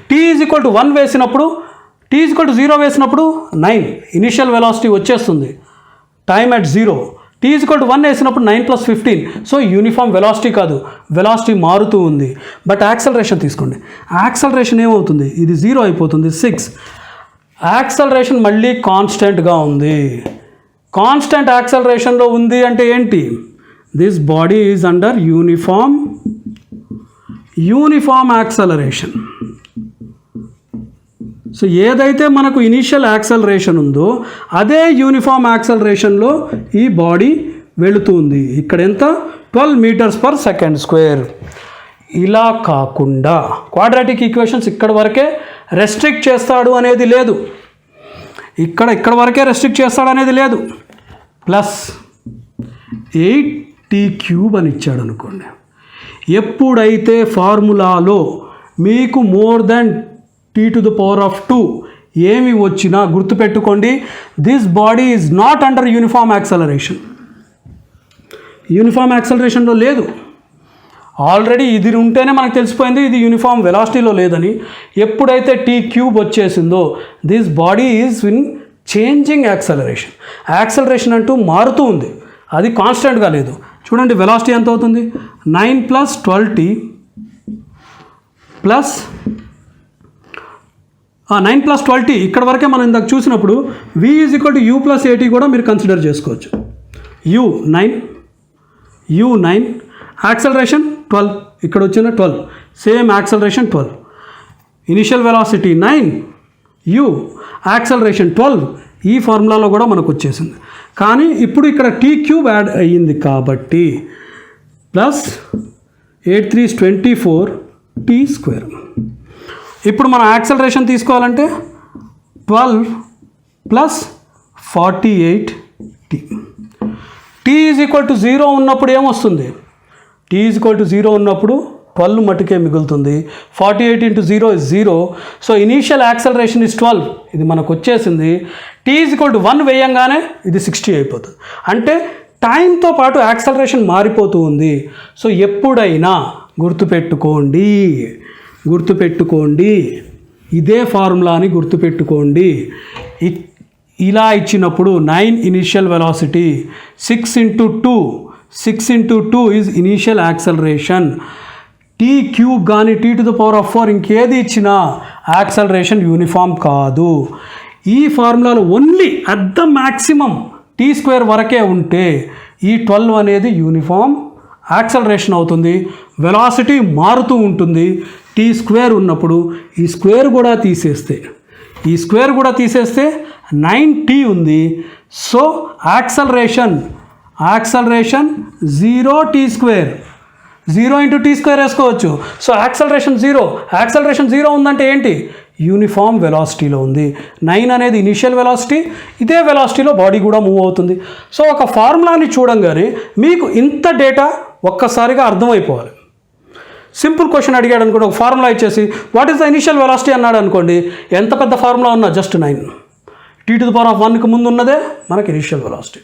t is equal to 1 వేసినప్పుడు, t ఈజ్ ఈక్వల్ టు 0 వేసినప్పుడు 9 initial velocity వచ్చేస్తుంది. Time at 0. t is equal to 1 వేసినప్పుడు 9 plus 15. So uniform velocity కాదు, velocity మారుతూ ఉంది. బట్ యాక్సలరేషన్ తీసుకోండి. Acceleration ఏమవుతుంది? ఇది 0 అయిపోతుంది. 6. యాక్సలరేషన్ మళ్ళీ కాన్స్టెంట్గా ఉంది. కాన్స్టెంట్ యాక్సలరేషన్లో ఉంది అంటే ఏంటి? This body is under uniform acceleration. So ఏదైతే మనకు ఇనీషియల్ యాక్సలరేషన్ ఉందో అదే యూనిఫామ్ యాక్సలరేషన్లో ఈ బాడీ వెళుతుంది. ఇక్కడ ఎంత? 12 మీటర్స్ పర్ సెకండ్ స్క్వేర్. ఇలా కాకుండా క్వాడ్రాటిక్ ఈక్వేషన్స్ ఇక్కడ వరకే రెస్ట్రిక్ట్ చేస్తాడు అనేది లేదు. ఇక్కడ వరకే రెస్ట్రిక్ట్ చేస్తాడు అనేది లేదు. ప్లస్ 8t³ అని ఇచ్చాడు అనుకోండి. ఎప్పుడైతే ఫార్ములాలో మీకు more then t to the power of 2 ఏమి వచ్చినా గుర్తుపెట్టుకోండి, this body is not under uniform acceleration. Uniform యాక్సలరేషన్లో లేదు. ఆల్రెడీ ఇది ఉంటేనే మనకు తెలిసిపోయింది ఇది యూనిఫామ్ వెలాసిటీలో లేదని. ఎప్పుడైతే టీ క్యూబ్ వచ్చేసిందో this body is in changing acceleration. Acceleration అంటూ మారుతూ ఉంది, అది కాన్స్టెంట్గా లేదు. చూడండి వెలాసిటీ ఎంత అవుతుంది, 9 + 12t ప్లస్ 9 + 12t. ఇక్కడ వరకే మనం ఇందాక చూసినప్పుడు v = u + at కూడా మీరు కన్సిడర్ చేసుకోవచ్చు. u 9 యాక్సలరేషన్ 12, ఇక్కడ వచ్చిన 12 same acceleration 12. Initial velocity 9, u acceleration 12. ఈ ఫార్ములాలో కూడా మనకు వచ్చేసింది. కానీ ఇప్పుడు ఇక్కడ టీ క్యూబ్ యాడ్ అయ్యింది కాబట్టి ప్లస్ 8 × 3 = 24t². ఇప్పుడు మనం యాక్సలరేషన్ తీసుకోవాలంటే 12 + 48t. t = 0 ఉన్నప్పుడు ఏమొస్తుంది, t = 0 ఉన్నప్పుడు 12 మటుకే మిగులుతుంది. 48 × 0 = 0. సో ఇనీషియల్ యాక్సలరేషన్ ఇస్ 12, ఇది మనకు వచ్చేసింది. t = 1 వేయంగానే ఇది 60 అయిపోతుంది. అంటే టైంతో పాటు యాక్సలరేషన్ మారిపోతూ ఉంది. సో ఎప్పుడైనా గుర్తుపెట్టుకోండి, ఇదే ఫార్ములాని గుర్తుపెట్టుకోండి. ఇలా ఇచ్చినప్పుడు 9 initial velocity, 6 × 2 is initial acceleration. T cube కానీ t⁴ ఇంకేది ఇచ్చినా యాక్సలరేషన్ యూనిఫామ్ కాదు. ఈ ఫార్ములాలో only at the maximum t² వరకే ఉంటే ఈ 12 అనేది యూనిఫామ్ యాక్సలరేషన్ అవుతుంది. వెలాసిటీ మారుతూ ఉంటుంది. t² ఉన్నప్పుడు ఈ స్క్వేర్ కూడా తీసేస్తే 9t ఉంది. సో యాక్సలరేషన్ 0t², 0 × t² వేసుకోవచ్చు. సో యాక్సలరేషన్ 0 ఉందంటే ఏంటి, యూనిఫామ్ వెలాసిటీలో ఉంది. 9 అనేది ఇనిషియల్ వెలాసిటీ, ఇదే వెలాసిటీలో బాడీ కూడా మూవ్ అవుతుంది. సో ఒక ఫార్ములాని చూడంగానే మీకు ఇంత డేటా ఒక్కసారిగా అర్థమైపోవాలి. సింపుల్ క్వశ్చన్ అడిగాడు అనుకోండి, ఒక ఫార్ములా ఇచ్చేసి what is the initial velocity అన్నాడు అనుకోండి, ఎంత పెద్ద ఫార్ములా ఉన్నా జస్ట్ 9, t⁴ 1కి ముందు ఉన్నదే మనకి ఇనిషియల్ వెలాసిటీ.